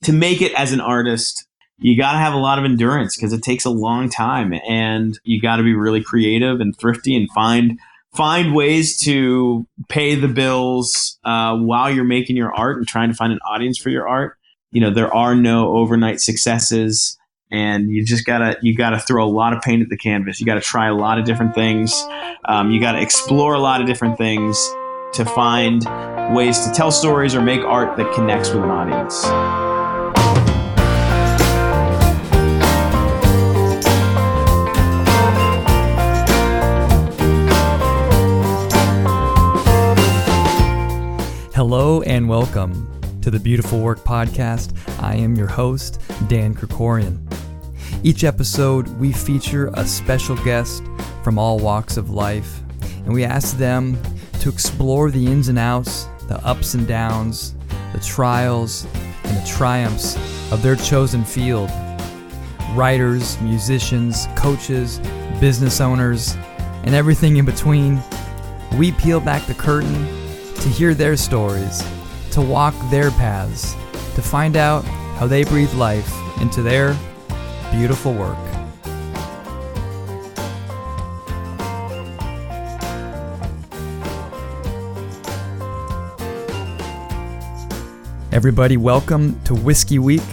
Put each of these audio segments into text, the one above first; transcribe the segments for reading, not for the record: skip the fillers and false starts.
to make it as an artist, you got to have a lot of endurance because it takes a long time, and you got to be really creative and thrifty and find ways to pay the bills while you're making your art and trying to find an audience for your art. There are no overnight successes, and you gotta throw a lot of paint at the canvas. You got to try a lot of different things. You got to explore a lot of different things to find ways to tell stories or make art that connects with an audience. Hello and welcome to the Beautiful Work Podcast. I am your host, Dan Krikorian. Each episode, we feature a special guest from all walks of life, and we ask them to explore the ins and outs, the ups and downs, the trials and the triumphs of their chosen field. Writers, musicians, coaches, business owners, and everything in between. We peel back the curtain to hear their stories, to walk their paths, to find out how they breathe life into their beautiful work. Everybody, welcome to Whiskey Week.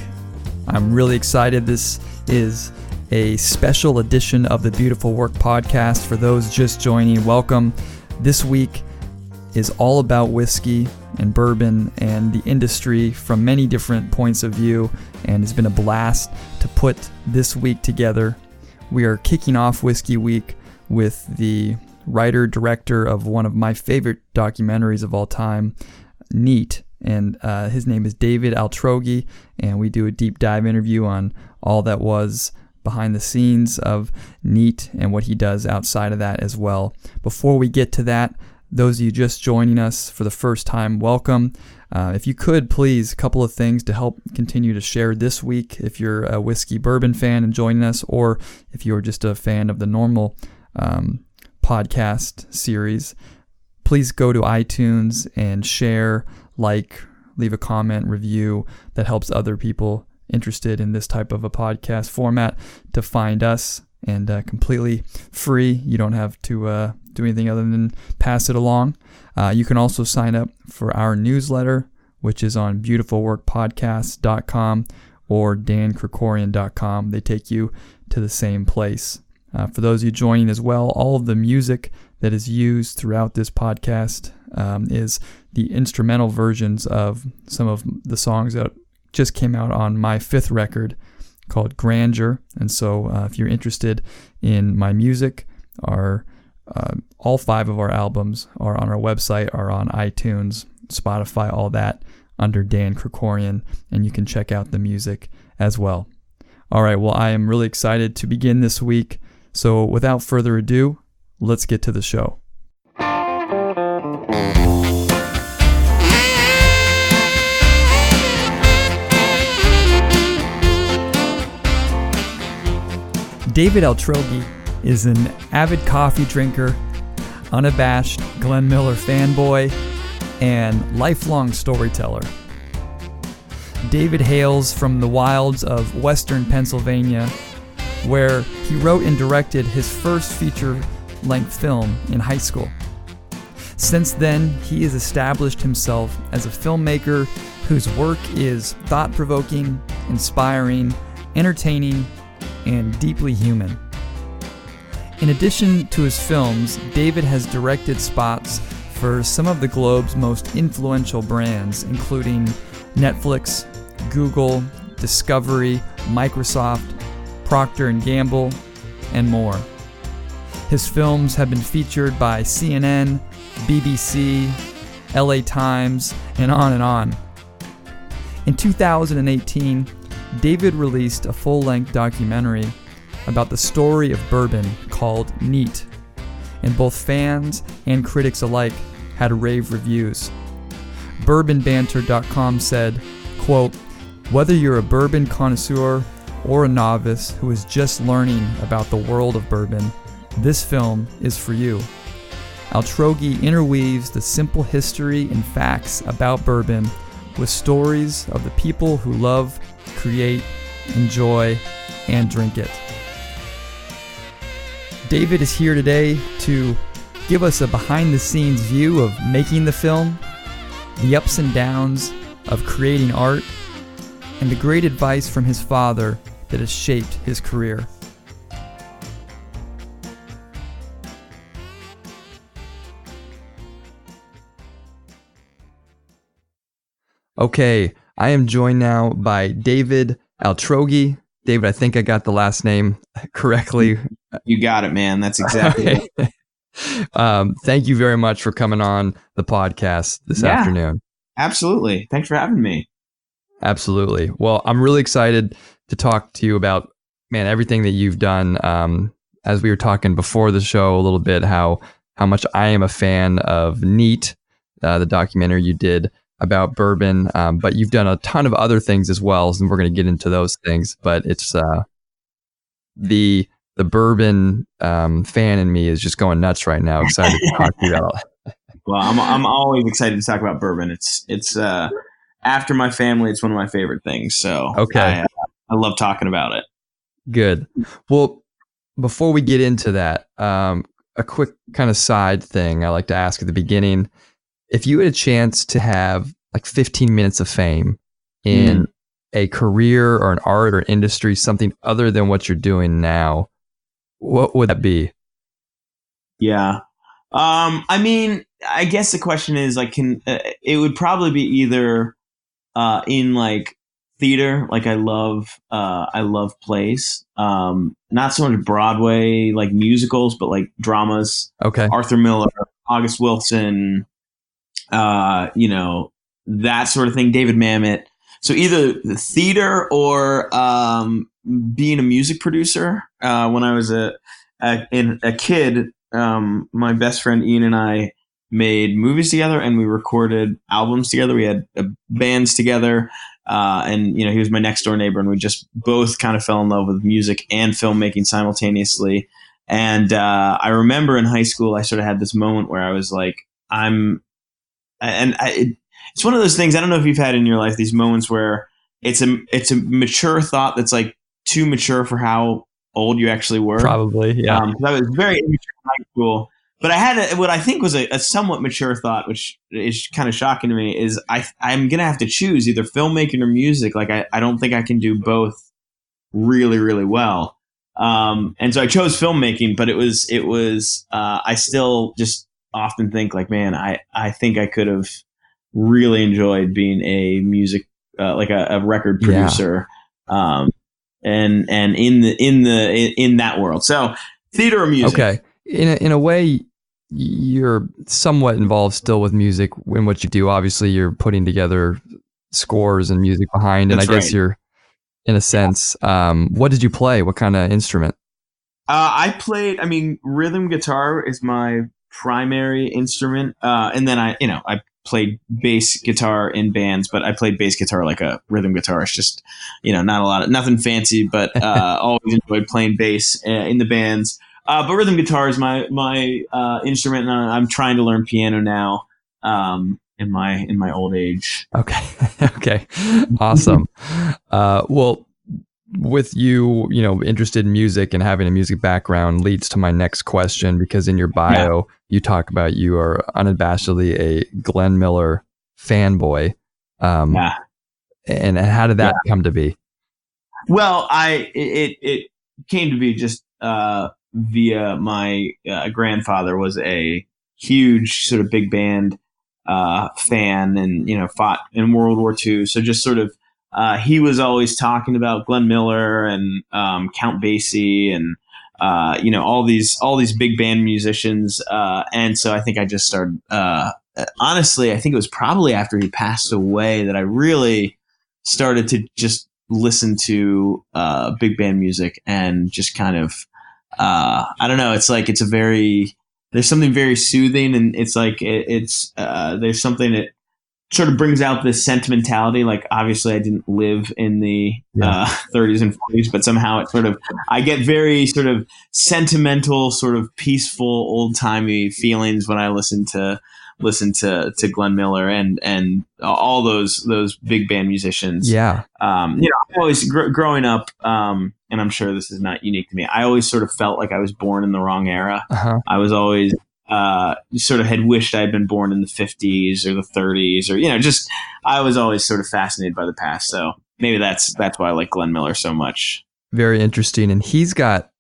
I'm really excited. This is a special edition of the Beautiful Work Podcast. For those just joining, welcome. This week is all about whiskey and bourbon and the industry from many different points of view, and it's been a blast to put this week together. We are kicking off Whiskey Week with the writer-director of one of my favorite documentaries of all time, Neat, and his name is David Altrogge, and we do a deep dive interview on all that was behind the scenes of Neat and what he does outside of that as well. Before we get to that, those of you just joining us for the first time, welcome. If you could, please, a couple of things to help continue to share this week. If you're a whiskey bourbon fan and joining us, or if you're just a fan of the normal podcast series, please go to iTunes and share, leave a comment, review. That helps other people interested in this type of a podcast format to find us, and completely free. You don't have to do anything other than pass it along. You can also sign up for our newsletter, which is on beautifulworkpodcast.com or dankrikorian.com. They take you to the same place. For those of you joining as well, all of the music that is used throughout this podcast is the instrumental versions of some of the songs that just came out on my 5th record called Grandeur. And so if you're interested in my music, all 5 of our albums are on our website, are on iTunes, Spotify, all that, under Dan Krikorian, and you can check out the music as well. All right, well, I am really excited to begin this week. So without further ado, let's get to the show. David Altrogge is an avid coffee drinker, unabashed Glenn Miller fanboy, and lifelong storyteller. David hails from the wilds of western Pennsylvania, where he wrote and directed his first feature-length film in high school. Since then, he has established himself as a filmmaker whose work is thought-provoking, inspiring, entertaining, and deeply human. In addition to his films, David has directed spots for some of the globe's most influential brands, including Netflix, Google, Discovery, Microsoft, Procter & Gamble, and more. His films have been featured by CNN, BBC, LA Times, and on and on. In 2018, David released a full-length documentary about the story of bourbon called Neat, and both fans and critics alike had rave reviews. BourbonBanter.com said, quote, "Whether you're a bourbon connoisseur or a novice who is just learning about the world of bourbon, this film is for you." Altrogge interweaves the simple history and facts about bourbon with stories of the people who love create, enjoy, and drink it. David is here today to give us a behind-the-scenes view of making the film, the ups and downs of creating art, and the great advice from his father that has shaped his career. Okay, I am joined now by David Altrogge. David, I think I got the last name correctly. You got it, man. That's exactly it. Thank you very much for coming on the podcast this afternoon. Absolutely. Thanks for having me. Absolutely. Well, I'm really excited to talk to you about, man, everything that you've done. As we were talking before the show a little bit, how much I am a fan of Neat, the documentary you did about bourbon, but you've done a ton of other things as well, and we're going to get into those things. But it's the bourbon fan in me is just going nuts right now. Excited to talk to you about it. Well, I'm always excited to talk about bourbon. It's after my family, it's one of my favorite things. So okay, I love talking about it. Good. Well, before we get into that, a quick kind of side thing I like to ask at the beginning. If you had a chance to have like 15 minutes of fame in a career or an art or industry, something other than what you're doing now, what would that be? Yeah. I mean, I guess the question is like, it would probably be either in like theater, like I love plays. Not so much Broadway, like musicals, but like dramas. Okay. Arthur Miller, August Wilson, that sort of thing, David Mamet. So either the theater or being a music producer. When I was a kid, my best friend Ian and I made movies together, and we recorded albums together. We had bands together, and he was my next door neighbor, and we just both kind of fell in love with music and filmmaking simultaneously. And I remember in high school, I sort of had this moment where I was like, it's one of those things. I don't know if you've had in your life these moments where it's a mature thought that's like too mature for how old you actually were. Probably, yeah. I was very immature in high school, but I had what I think was a somewhat mature thought, which is kind of shocking to me. Is I'm gonna have to choose either filmmaking or music. Like I don't think I can do both really, really well. And so I chose filmmaking, but it was I still just often think like, man, I think I could have really enjoyed being a music, like a record producer, and in that world. So theater or music. Okay. In a way, you're somewhat involved still with music in what you do. Obviously, you're putting together scores and music behind, and That's I guess right. you're, in a sense, what did you play? What kind of instrument? I played, rhythm guitar is my primary instrument. And then I played bass guitar in bands, but I played bass guitar like a rhythm guitarist, just, nothing fancy, but always enjoyed playing bass in the bands. But rhythm guitar is my instrument, and I'm trying to learn piano now in my old age. Okay. Okay. Awesome. Well, with you, interested in music and having a music background leads to my next question, because in your bio, you talk about you are unabashedly a Glenn Miller fanboy. And how did that come to be? Well, it came to be just via my grandfather was a huge sort of big band fan, and fought in World War II. So just sort of he was always talking about Glenn Miller and Count Basie and all these big band musicians, and so I think I just started. Honestly, I think it was probably after he passed away that I really started to just listen to big band music, and just kind of I don't know. It's like there's something very soothing, and it's like there's something that sort of brings out this sentimentality. Like, obviously I didn't live in the 30s and 40s, but somehow it sort of, I get very sort of sentimental, sort of peaceful, old timey feelings when I listen to listened to Glenn Miller and all those big band musicians. Yeah. I always growing up, and I'm sure this is not unique to me, I always sort of felt like I was born in the wrong era. Uh-huh. I was always sort of had wished I had been born in the 50s or the 30s, or just I was always sort of fascinated by the past. So maybe that's why I like Glenn Miller so much. Very interesting. And he's got,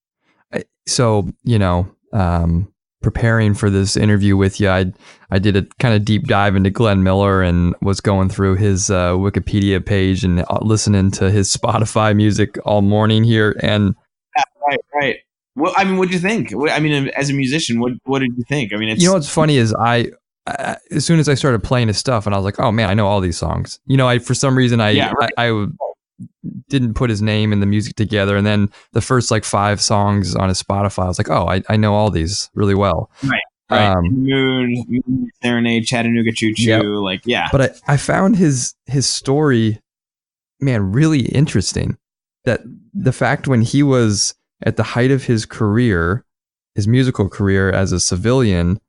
preparing for this interview with you, I did a kind of deep dive into Glenn Miller and was going through his Wikipedia page and listening to his Spotify music all morning here. And right. Well, I mean, what'd you think? I mean, as a musician, what did you think? I mean, what's funny is as soon as I started playing his stuff, and I was like, oh man, I know all these songs. For some reason I didn't put his name and the music together, and then the first like 5 songs on his Spotify, I was like, oh, I know all these really well. Right. Moon, Serenade, Chattanooga Choo Choo, yep. But I found his story, man, really interesting. That the fact when he was at the height of his career, his musical career as a civilian,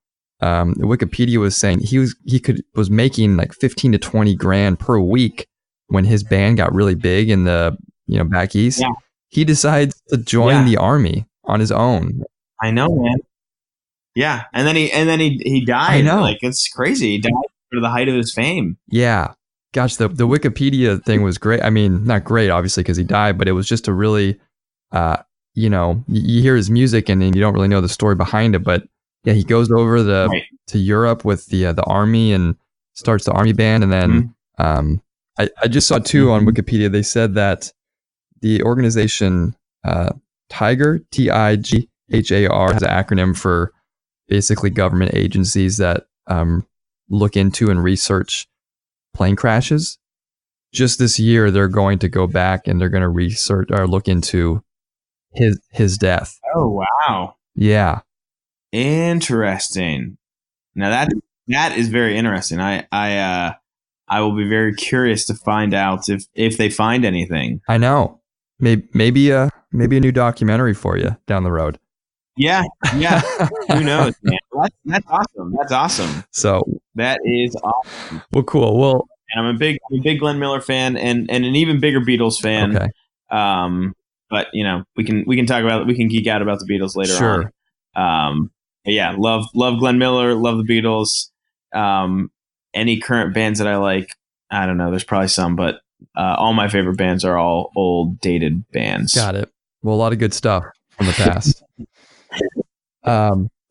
Wikipedia was saying he was making like 15 to 20 grand per week. When his band got really big in the back east, he decides to join the army on his own. I know, man. Yeah, and then he died. I know, like it's crazy. He died for the height of his fame. Yeah, gosh, the Wikipedia thing was great. I mean, not great, obviously, because he died, but it was just a really, you hear his music and you don't really know the story behind it. But yeah, he goes over to Europe with the army and starts the army band, and then. I just saw too on Wikipedia, they said that the organization TIGHAR, TIGHAR, has an acronym for basically government agencies that look into and research plane crashes. Just this year, they're going to go back and they're going to research or look into his death. Oh, wow. Yeah. Interesting. Now that is very interesting. I will be very curious to find out if they find anything. I know. Maybe a new documentary for you down the road. Yeah. Who knows, man? That's awesome. That's awesome. So that is awesome. Well, cool. Well, and I'm a big Glenn Miller fan and an even bigger Beatles fan. Okay. But we can talk about it. We can geek out about the Beatles later on. But yeah, love Glenn Miller. Love the Beatles. Any current bands that I like, I don't know. There's probably some, but all my favorite bands are all old, dated bands. Got it. Well, a lot of good stuff from the past.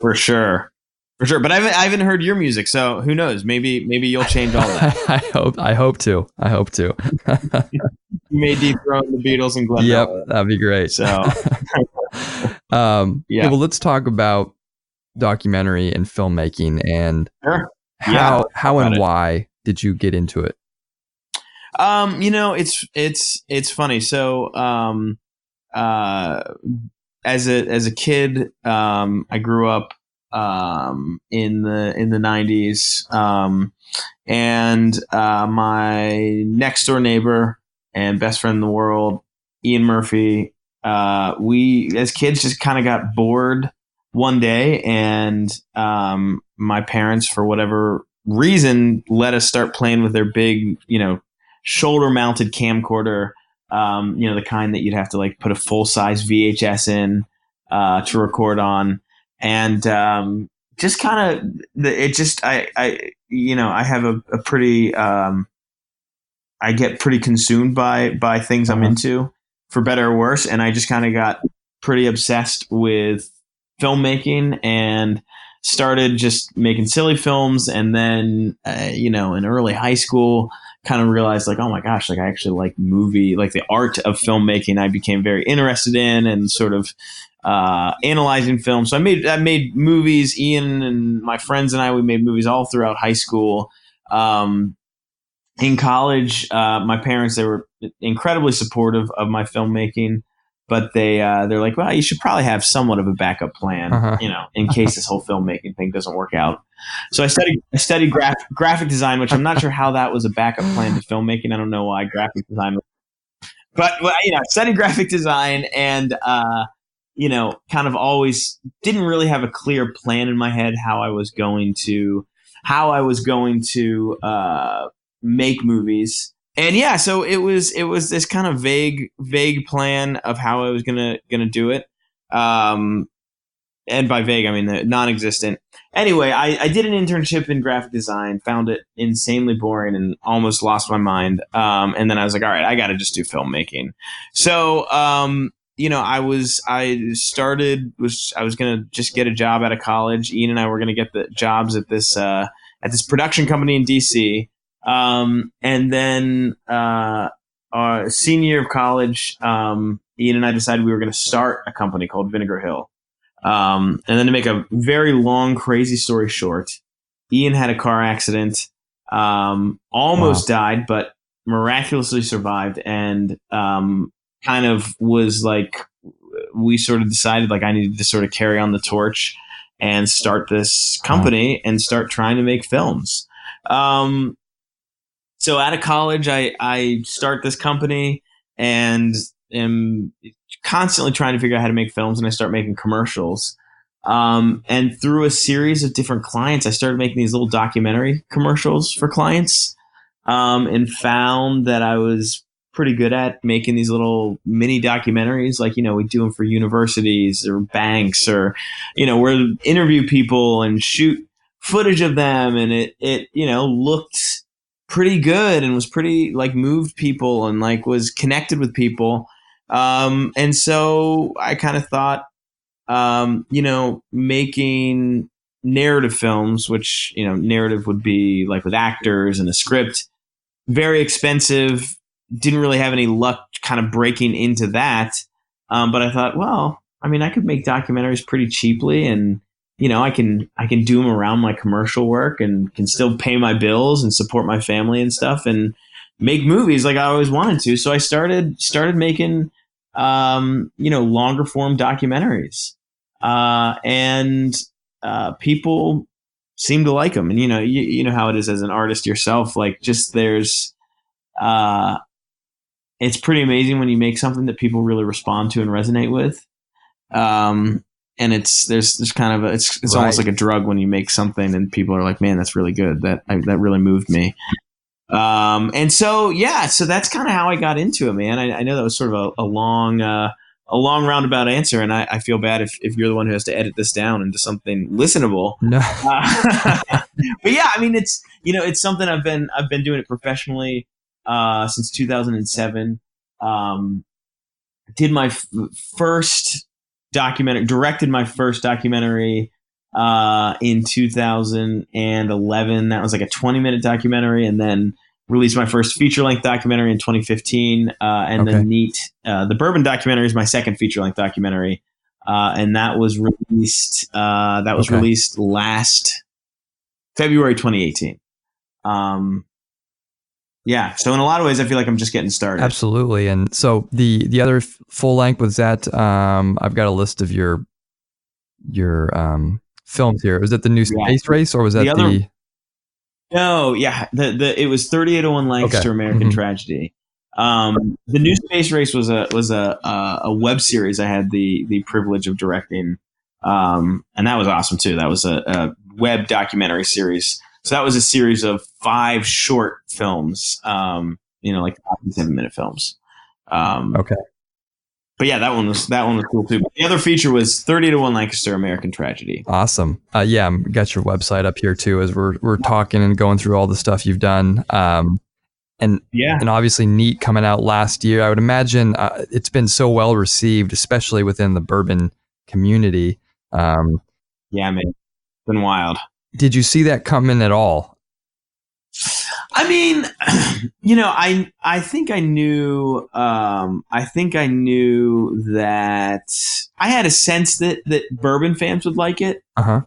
For sure. But I haven't heard your music, so who knows? Maybe you'll change all that. I hope to. You may dethrone the Beatles and Glenn Miller. Yep, that'd be great. So, yeah. Well, let's talk about documentary and filmmaking and. Sure. How and why did you get into it? It's funny. So, as a kid, I grew up in the 90s, and my next door neighbor and best friend in the world, Ian Murphy, we as kids just kind of got bored one day, and my parents, for whatever reason, let us start playing with their big, shoulder-mounted camcorder, the kind that you'd have to like put a full-size VHS in to record on, and just kind of I have a pretty I get pretty consumed by things I'm into, for better or worse, and I just kind of got pretty obsessed with filmmaking and started just making silly films, and then in early high school kind of realized like, oh my gosh, like I actually like the art of filmmaking. I became very interested in and sort of analyzing film. So I made movies. Ian and my friends and we made movies all throughout high school. In college, my parents, they were incredibly supportive of my filmmaking. But they're like, well, you should probably have somewhat of a backup plan, in case this whole filmmaking thing doesn't work out. So I studied graphic design, which I'm not sure how that was a backup plan to filmmaking. I don't know why graphic design, but I studied graphic design and kind of always didn't really have a clear plan in my head how I was going to how I was going to make movies. And yeah, so it was this kind of vague plan of how I was gonna do it. And by vague, I mean non-existent. Anyway, I did an internship in graphic design, found it insanely boring, and almost lost my mind. And then I was like, all right, I got to just do filmmaking. So, I was gonna just get a job out of college. Ian and I were gonna get the jobs at this production company in DC. And then our senior year of college, Ian and I decided we were going to start a company called Vinegar Hill. And then to make a very long, crazy story short, Ian had a car accident, almost died, but miraculously survived, and kind of was like, we sort of decided like I needed to sort of carry on the torch and start this company and start trying to make films. So out of college, I start this company and am constantly trying to figure out how to make films, and I start making commercials. And through a series of different clients, I started making these little documentary commercials for clients, and found that I was pretty good at making these little mini documentaries. Like, we do them for universities or banks, or, we'll interview people and shoot footage of them. And it looked pretty good and was pretty like moved people and like was connected with people. And so I kind of thought, making narrative films, which, narrative would be like with actors and a script, very expensive, didn't really have any luck kind of breaking into that. But I thought, well, I mean, I could make documentaries pretty cheaply, and I can do them around my commercial work and can still pay my bills and support my family and stuff and make movies like I always wanted to. So I started making, longer form documentaries, and people seem to like them. And, you know how it is as an artist yourself, like just it's pretty amazing when you make something that people really respond to and resonate with. And there's kind of it's right. Almost like a drug when you make something and people are like, man, that's really good. That really moved me. And so, yeah, so that's kind of how I got into it, man. I know that was sort of a long roundabout answer, and I feel bad if you're the one who has to edit this down into something listenable. No. But yeah, I mean, it's something I've been doing it professionally since 2007. Did my first documentary, directed my first documentary in 2011. That was like a 20-minute documentary, and then released my first feature-length documentary in 2015. And then the Bourbon documentary is my second feature-length documentary, and that was released. Released last February 2018. Yeah, so in a lot of ways, I feel like I'm just getting started. Absolutely. And so the other full length was that I've got a list of your films here. Was that the new Space Race, or was that the? No, yeah, it was 3801 Lancaster American Tragedy. The new Space Race was a web series I had the privilege of directing, and that was awesome too. That was a web documentary series. So that was a series of 5 short films, like 7-minute films. But yeah, that one was cool too. But the other feature was 3801 Lancaster American Tragedy. Awesome. Yeah, got your website up here too as we're talking and going through all the stuff you've done. And obviously Neat coming out last year. I would imagine it's been so well received, especially within the bourbon community. Yeah, man, it's been wild. Did you see that coming at all? I mean, I think I knew. I think I knew that I had a sense that bourbon fans would like it. But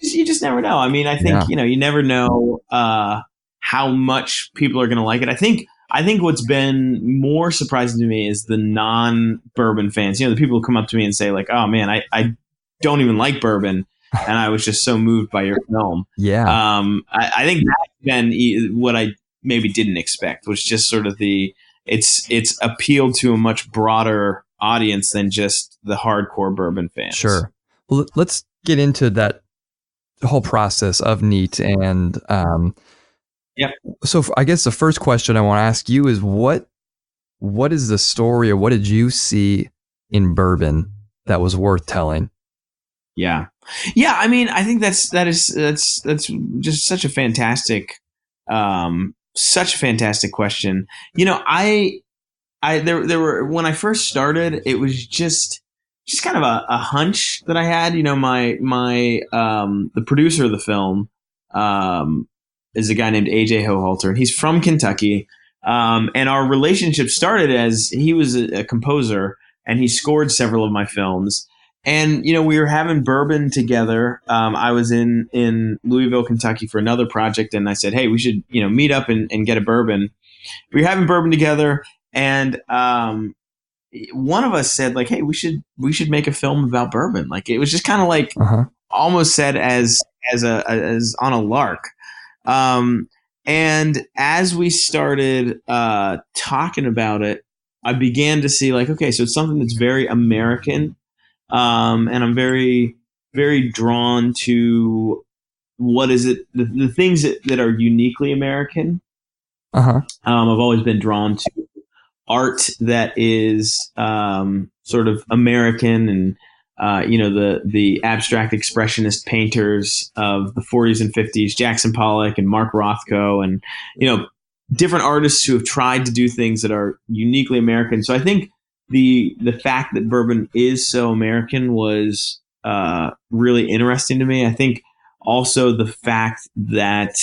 you just never know. I mean, I think you never know how much people are going to like it. I think what's been more surprising to me is the non-bourbon fans. The people who come up to me and say like, "Oh man, I don't even like bourbon." And I was just so moved by your film. Yeah. I think that's been what I maybe didn't expect, was just sort of it's appealed to a much broader audience than just the hardcore bourbon fans. Sure. Well, let's get into that whole process of neat. And Yep. so I guess the first question I want to ask you is what is the story, or what did you see in bourbon that was worth telling? Yeah. Yeah. I mean, I think that's just such a fantastic question. You know, there were, when I first started, it was just kind of a hunch that I had. You know, the producer of the film, is a guy named AJ Hohalter, and he's from Kentucky. And our relationship started as he was a composer, and he scored several of my films. And, you know, we were having bourbon together. I was in Louisville, Kentucky for another project, and I said, hey, we should, you know, meet up and get a bourbon. We were having bourbon together, and one of us said, like, hey, we should make a film about bourbon. Like, it was just kind of like almost said as on a lark. And as we started talking about it, I began to see, like, okay, so it's something that's very American. And I'm very, very drawn to what is it, the things that are uniquely American. I've always been drawn to art that is sort of American, and you know, the abstract expressionist painters of the 40s and 50s, Jackson Pollock and Mark Rothko, and, you know, different artists who have tried to do things that are uniquely American. So I think the fact that bourbon is so American was really interesting to me. I think also the fact that,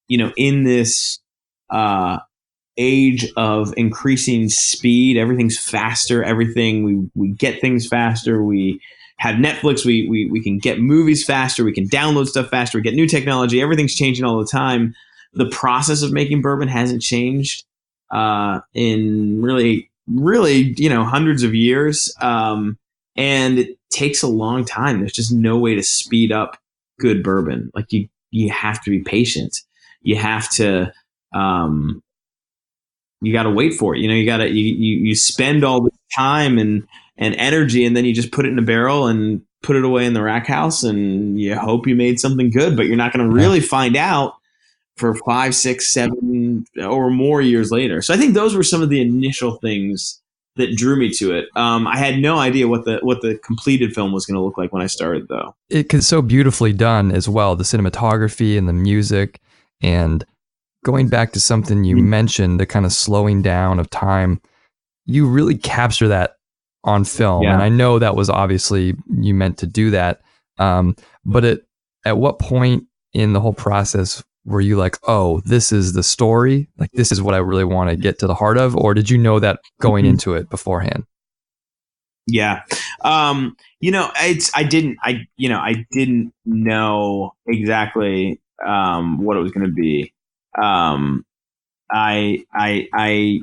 you know, in this age of increasing speed, everything's faster. We get things faster. We have Netflix. We can get movies faster. We can download stuff faster. We get new technology. Everything's changing all the time. The process of making bourbon hasn't changed in really, you know, hundreds of years. And it takes a long time. There's just no way to speed up good bourbon. Like, you have to be patient. You have to, you got to wait for it. You know, you spend all this time and energy, and then you just put it in a barrel and put it away in the rack house, and you hope you made something good, but you're not going to really find out for 5, 6, 7 or more years later. So I think those were some of the initial things that drew me to it. I had no idea what the completed film was going to look like when I started, though. It's so beautifully done as well, the cinematography and the music. And going back to something you mentioned, the kind of slowing down of time, you really capture that on film. Yeah. And I know that was obviously you meant to do that. But at what point in the whole process were you like, oh, this is the story? Like, this is what I really want to get to the heart of? Or did you know that going into it beforehand? Yeah. You know, I didn't know exactly what it was going to be. I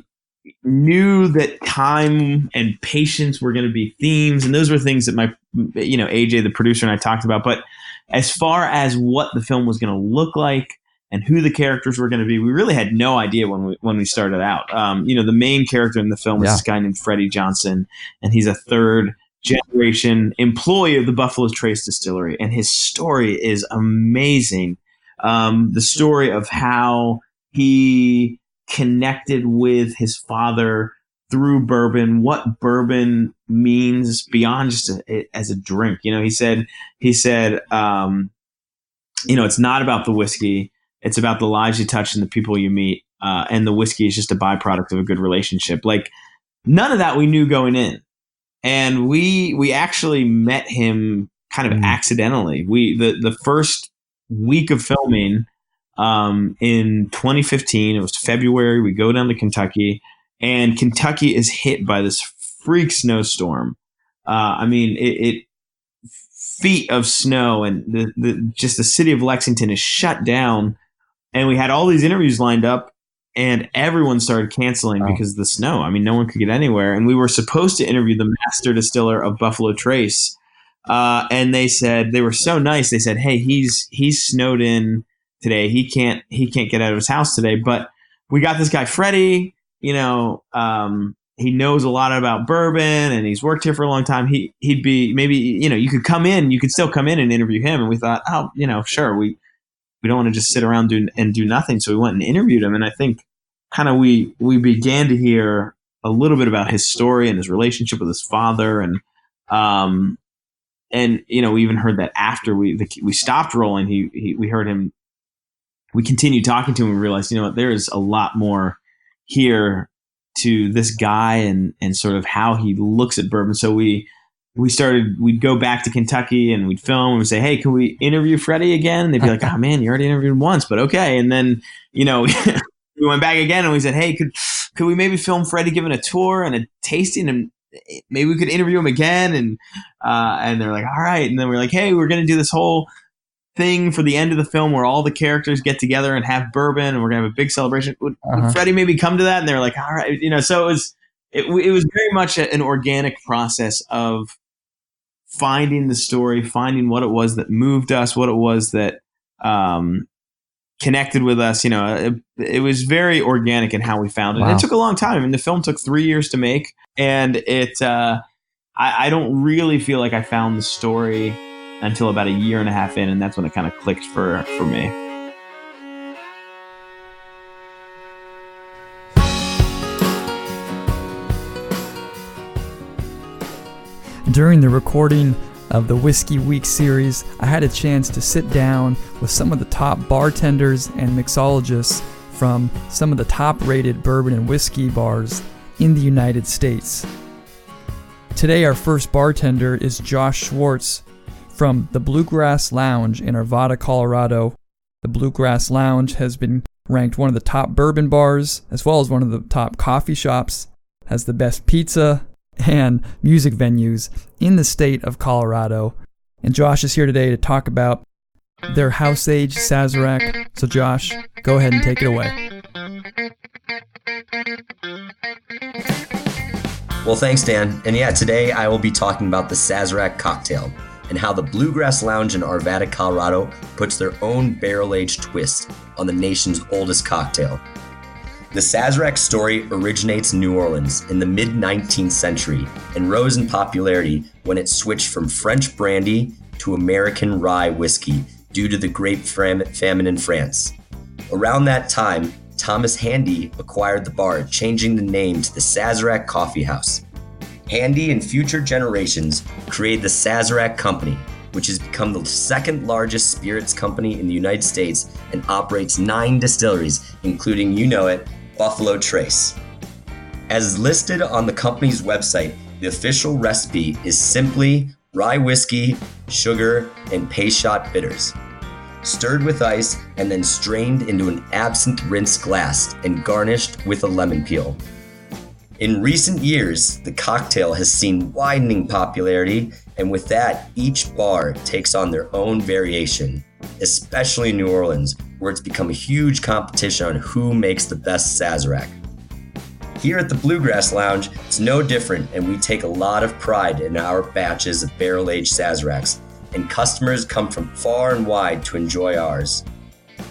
knew that time and patience were going to be themes, and those were things that AJ, the producer, and I talked about. But as far as what the film was going to look like and who the characters were going to be, we really had no idea when we started out. The main character in the film is this guy named Freddie Johnson, and he's a third generation employee of the Buffalo Trace Distillery, and his story is amazing. The story of how he connected with his father through bourbon, what bourbon means beyond just as a drink. You know, he said, it's not about the whiskey. It's about the lives you touch and the people you meet. And the whiskey is just a byproduct of a good relationship. Like, none of that we knew going in. And we actually met him kind of accidentally. The first week of filming in 2015, it was February, we go down to Kentucky, and Kentucky is hit by this freak snowstorm. It feet of snow, and the city of Lexington is shut down. And we had all these interviews lined up, and everyone started canceling because of the snow. I mean, no one could get anywhere. And we were supposed to interview the master distiller of Buffalo Trace. And they said, they were so nice. They said, hey, he's snowed in today. He can't get out of his house today. But we got this guy, Freddie, he knows a lot about bourbon and he's worked here for a long time. He'd be maybe, you could still come in and interview him. And we thought, sure. We don't want to just sit around and do nothing. So we went and interviewed him. And I think kind of we began to hear a little bit about his story and his relationship with his father. And we even heard that after we stopped rolling, we heard him, we continued talking to him and realized, there is a lot more here to this guy and sort of how he looks at bourbon. So we'd go back to Kentucky and we'd film and we'd say, hey, can we interview Freddie again? And they'd be like, oh man, you already interviewed him once, but okay. And then, we went back again and we said, hey, could we maybe film Freddie giving a tour and a tasting, and maybe we could interview him again? And they're like, all right. And then we're like, hey, we're going to do this whole thing for the end of the film where all the characters get together and have bourbon and we're going to have a big celebration. Would Freddie maybe come to that? And they're like, all right. So it was very much an organic process of finding the story, finding what it was that moved us, what it was that connected with us. It was very organic in how we found it. Wow. And it took a long time. I mean, the film took 3 years to make, and I don't really feel like I found the story until about a year and a half in, and that's when it kind of clicked for me. During the recording of the Whiskey Week series, I had a chance to sit down with some of the top bartenders and mixologists from some of the top-rated bourbon and whiskey bars in the United States. Today, our first bartender is Josh Schwartz from the Bluegrass Lounge in Arvada, Colorado. The Bluegrass Lounge has been ranked one of the top bourbon bars, as well as one of the top coffee shops, has the best pizza and music venues in the state of Colorado. And Josh is here today to talk about their house-aged Sazerac. So Josh, go ahead and take it away. Well, thanks, Dan. And yeah, today I will be talking about the Sazerac cocktail and how the Bluegrass Lounge in Arvada, Colorado puts their own barrel-aged twist on the nation's oldest cocktail. The Sazerac story originates in New Orleans in the mid-19th century and rose in popularity when it switched from French brandy to American rye whiskey due to the grape famine in France. Around that time, Thomas Handy acquired the bar, changing the name to the Sazerac Coffee House. Handy and future generations created the Sazerac Company, which has become the second largest spirits company in the United States and operates 9 distilleries, including, Buffalo Trace. As listed on the company's website, the official recipe is simply rye whiskey, sugar, and Peychaud bitters, stirred with ice and then strained into an absinthe rinse glass and garnished with a lemon peel. In recent years, the cocktail has seen widening popularity, and with that, each bar takes on their own variation, especially in New Orleans, where it's become a huge competition on who makes the best Sazerac. Here at the Bluegrass Lounge, it's no different, and we take a lot of pride in our batches of barrel-aged Sazeracs, and customers come from far and wide to enjoy ours.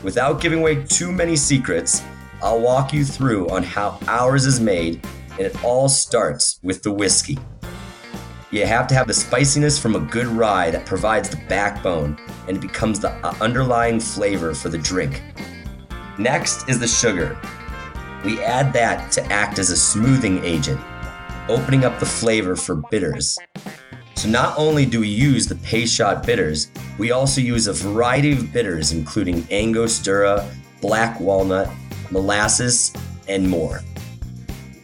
Without giving away too many secrets, I'll walk you through on how ours is made, and it all starts with the whiskey. You have to have the spiciness from a good rye that provides the backbone, and it becomes the underlying flavor for the drink. Next is the sugar. We add that to act as a smoothing agent, opening up the flavor for bitters. So not only do we use the Peychaud bitters, we also use a variety of bitters including Angostura, black walnut, molasses, and more.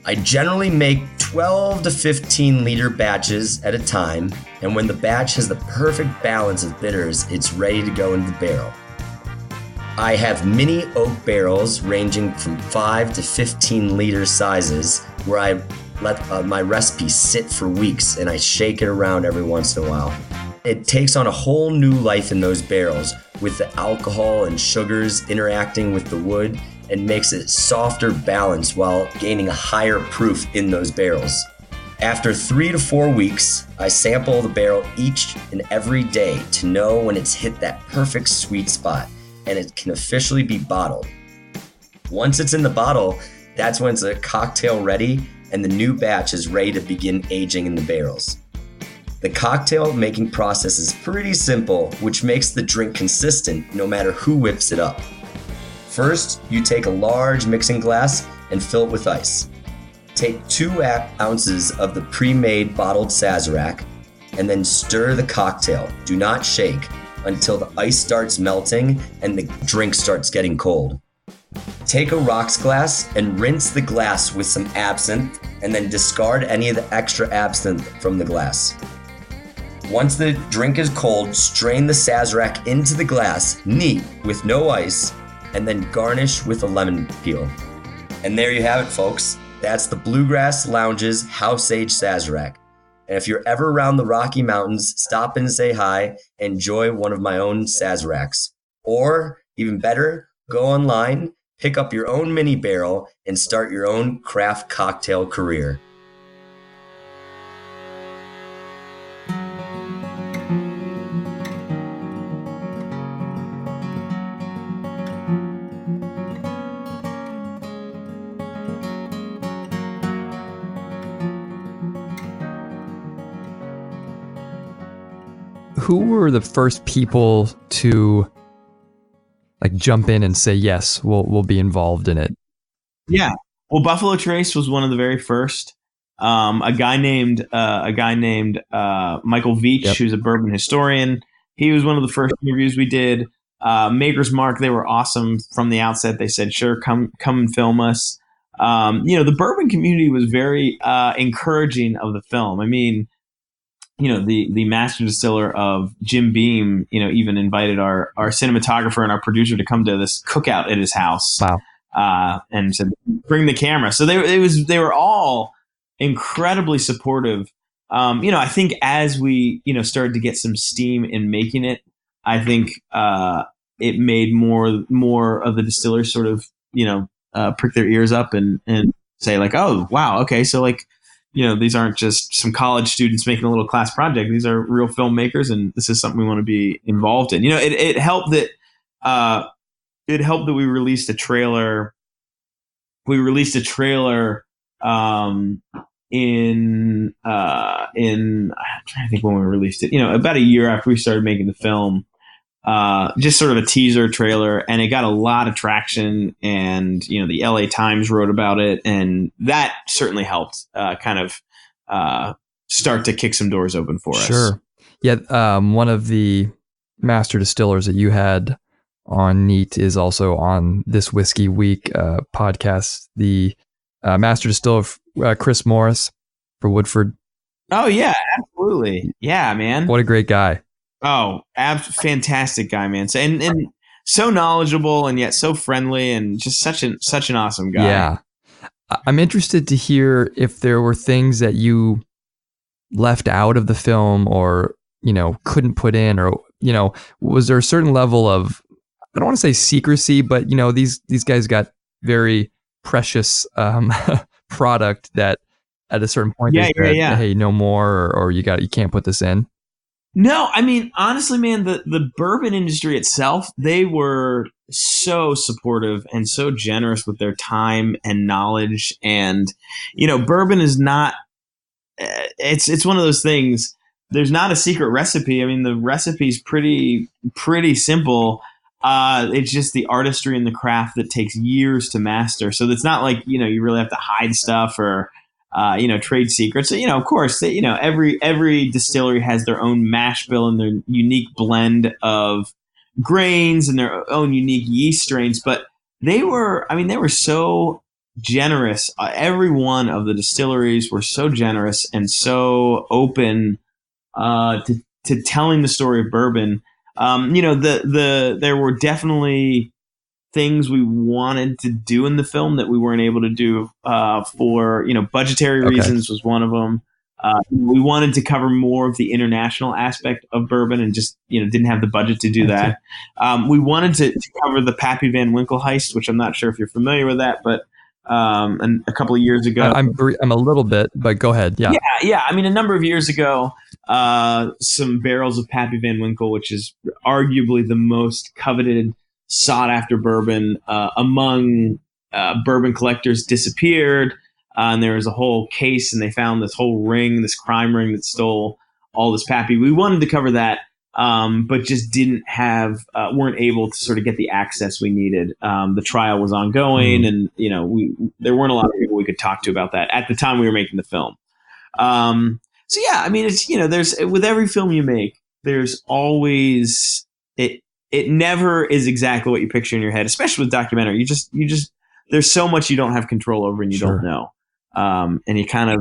I generally make 12 to 15 liter batches at a time, and when the batch has the perfect balance of bitters, it's ready to go into the barrel. I have mini oak barrels ranging from 5 to 15 liter sizes where I let my recipe sit for weeks and I shake it around every once in a while. It takes on a whole new life in those barrels with the alcohol and sugars interacting with the wood and makes it softer balance while gaining a higher proof in those barrels. After 3 to 4 weeks, I sample the barrel each and every day to know when it's hit that perfect sweet spot and it can officially be bottled. Once it's in the bottle, that's when it's a cocktail ready and the new batch is ready to begin aging in the barrels. The cocktail making process is pretty simple, which makes the drink consistent no matter who whips it up. First, you take a large mixing glass and fill it with ice. Take 2 ounces of the pre-made bottled Sazerac and then stir the cocktail. Do not shake until the ice starts melting and the drink starts getting cold. Take a rocks glass and rinse the glass with some absinthe and then discard any of the extra absinthe from the glass. Once the drink is cold, strain the Sazerac into the glass, neat, with no ice, and then garnish with a lemon peel. And there you have it, folks. That's the Bluegrass Lounge's house-aged Sazerac. And if you're ever around the Rocky Mountains, stop in and say hi, enjoy one of my own Sazeracs. Or, even better, go online, pick up your own mini barrel, and start your own craft cocktail career. Who were the first people to like jump in and say, yes, we'll be involved in it? Yeah. Well, Buffalo Trace was one of the very first. A guy named Michael Veach, Yep. who's a bourbon historian. He was one of the first interviews we did. Maker's Mark, they were awesome from the outset. They said, sure, come and film us. The bourbon community was very encouraging of the film. I mean, the master distiller of Jim Beam, even invited our cinematographer and our producer to come to this cookout at his house. Wow. And said, bring the camera. So they were all incredibly supportive. I think as we, started to get some steam in making it, I think it made more of the distillers sort of, prick their ears up and say like, oh, wow. Okay. So like, these aren't just some college students making a little class project. These are real filmmakers, and this is something we want to be involved in. It helped that we released a trailer. We released a trailer in I'm trying to think when we released it. About a year after we started making the film. Just sort of a teaser trailer, and it got a lot of traction, and the LA Times wrote about it, and that certainly helped start to kick some doors open for us. Sure. Yeah. One of the master distillers that you had on Neat is also on this Whiskey Week podcast. The master distiller Chris Morris for Woodford. Oh yeah, absolutely. Yeah, man. What a great guy. Oh, fantastic guy, man. So, and so knowledgeable and yet so friendly and just such an awesome guy. Yeah. I'm interested to hear if there were things that you left out of the film or, couldn't put in, or, was there a certain level of, I don't want to say secrecy, but, these guys got very precious product that at a certain point, they said, hey, no more, or you can't put this in. No, I mean, honestly, man, the bourbon industry itself, they were so supportive and so generous with their time and knowledge. And, bourbon is not, it's one of those things. There's not a secret recipe. I mean, the recipe's pretty simple. It's just the artistry and the craft that takes years to master. So it's not like, you really have to hide stuff or, trade secrets. So, of course, every distillery has their own mash bill and their unique blend of grains and their own unique yeast strains. But they were so generous. Every one of the distilleries were so generous and so open to telling the story of bourbon. There were definitely things we wanted to do in the film that we weren't able to do for budgetary reasons was one of them. We wanted to cover more of the international aspect of bourbon and just didn't have the budget to do that. We wanted to cover the Pappy Van Winkle heist, which I'm not sure if you're familiar with that, but and a couple of years ago, I'm a little bit, but go ahead. Yeah. I mean, a number of years ago, some barrels of Pappy Van Winkle, which is arguably the most coveted, sought after bourbon among bourbon collectors, disappeared. and there was a whole case, and they found this whole ring, this crime ring that stole all this pappy. We wanted to cover that, but just didn't have, weren't able to sort of get the access we needed. The trial was ongoing, and there weren't a lot of people we could talk to about that at the time we were making the film. So yeah, I mean, it's, there's, with every film you make, there's always, it never is exactly what you picture in your head, especially with documentary. You just there's so much you don't have control over and you don't know. And you kind of,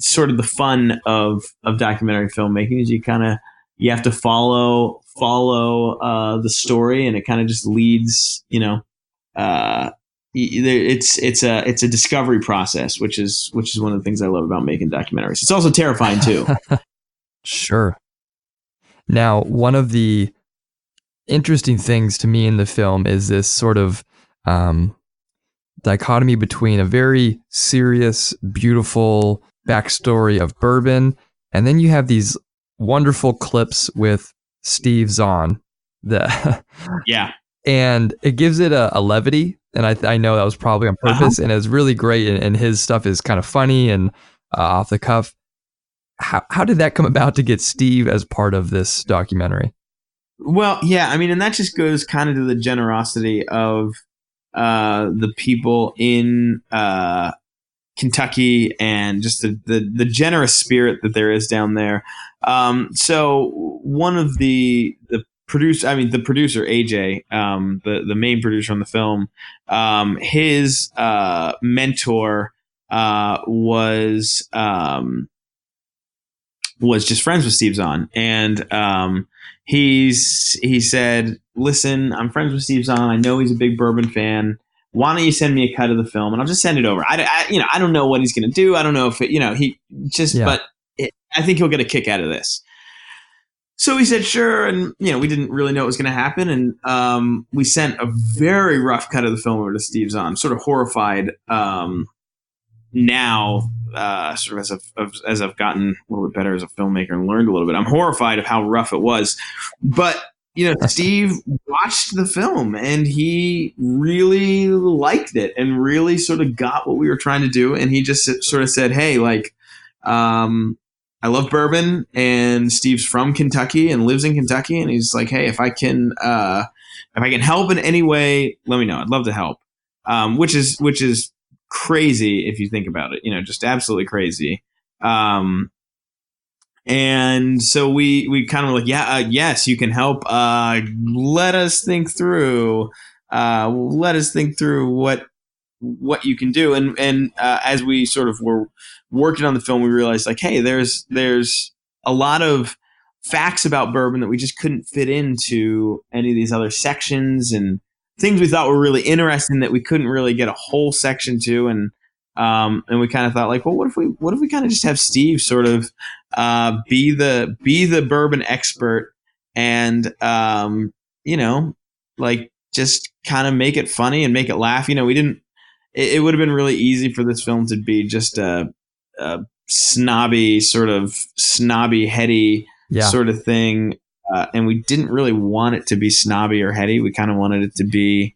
sort of the fun of documentary filmmaking is you have to follow the story, and it kind of just leads, it's a discovery process, which is one of the things I love about making documentaries. It's also terrifying too. Sure. Now, one of the interesting things to me in the film is this sort of dichotomy between a very serious, beautiful backstory of Bourbon, and then you have these wonderful clips with Steve Zahn. Yeah. And it gives it a levity, and I know that was probably on purpose, and it's really great, and his stuff is kind of funny and off the cuff. How did that come about to get Steve as part of this documentary? Well, yeah, I mean, and that just goes kind of to the generosity of the people in Kentucky, and just the generous spirit that there is down there. So one of the producer AJ, the main producer on the film, his mentor was just friends with Steve Zahn, and he said, "Listen, I'm friends with Steve Zahn. I know he's a big Bourbon fan. Why don't you send me a cut of the film, and I'll just send it over. I don't know what he's going to do. I don't know if but I think he'll get a kick out of this." So he said, sure. And, we didn't really know what was going to happen. And we sent a very rough cut of the film over to Steve Zahn. I'm sort of horrified now, sort of as I've gotten a little bit better as a filmmaker and learned a little bit. I'm horrified of how rough it was. But, Steve watched the film, and he really liked it and really sort of got what we were trying to do. And he just sort of said, hey, I love Bourbon, and Steve's from Kentucky and lives in Kentucky. And he's like, hey, if I can help in any way, let me know. I'd love to help. Which is crazy if you think about it, just absolutely crazy. And so we kind of were like, yes, you can help. Let us think through what you can do. And as we sort of were working on the film, we realized, like, hey, there's a lot of facts about Bourbon that we just couldn't fit into any of these other sections, and things we thought were really interesting that we couldn't really get a whole section to. And we kind of thought, like, well, what if we kind of just have Steve sort of be the Bourbon expert, and just kind of make it funny and make it laugh. We didn't. It would have been really easy for this film to be just a snobby, heady sort of thing, and we didn't really want it to be snobby or heady. We kind of wanted it to be,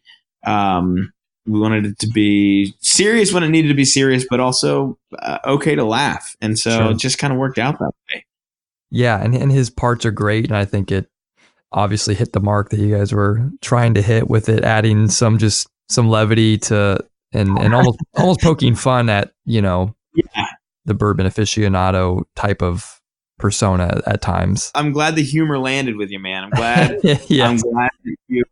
serious when it needed to be serious, but also okay to laugh. And so it just kind of worked out that way. Yeah, and his parts are great, and I think it obviously hit the mark that you guys were trying to hit with it, adding some levity to. And almost poking fun at, the Bourbon aficionado type of persona at times. I'm glad the humor landed with you, man. I'm glad. I'm glad that you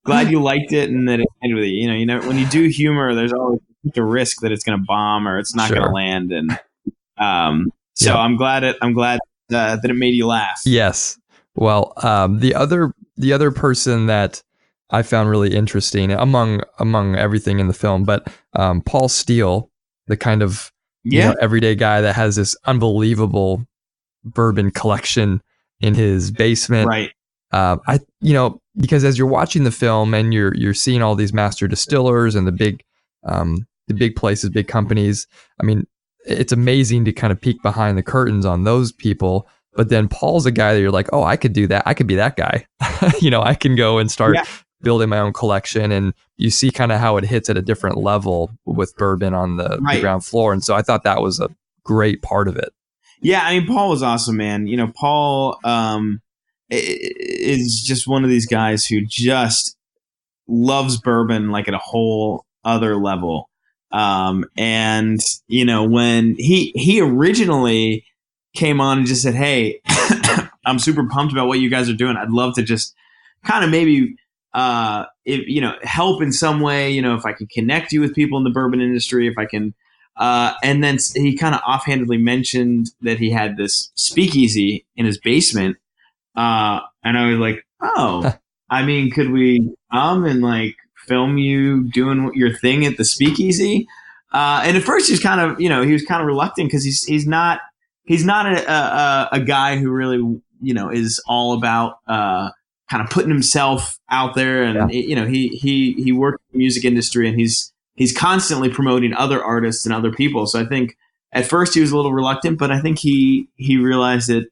glad you liked it and that it ended with you. When you do humor, there's always the risk that it's going to bomb or it's not going to land. And so I'm glad that it made you laugh. Yes. Well, the other person that I found really interesting among everything in the film, but Paul Steele, the kind of everyday guy that has this unbelievable Bourbon collection in his basement. Right. Because as you're watching the film and you're seeing all these master distillers and the big places, big companies, I mean, it's amazing to kind of peek behind the curtains on those people. But then Paul's a guy that you're like, oh, I could do that. I could be that guy. I can go and start building my own collection, and you see kind of how it hits at a different level with bourbon on the ground floor. And so I thought that was a great part of it. Yeah, I mean, Paul was awesome, man. You know, Paul is just one of these guys who just loves bourbon like at a whole other level. And you know, when he originally came on and just said, "Hey, I'm super pumped about what you guys are doing. I'd love to just kind of maybe if, you know, help in some way, you know, if I can connect you with people in the bourbon industry, if I can." And then he kind of offhandedly mentioned that he had this speakeasy in his basement. And I was like, oh, I mean, could we and like film you doing your thing at the speakeasy? And at first he was kind of reluctant because he's not a guy who really, you know, is all about kind of putting himself out there. And, you know, he worked in the music industry, and he's constantly promoting other artists and other people. So I think at first he was a little reluctant, but I think he realized that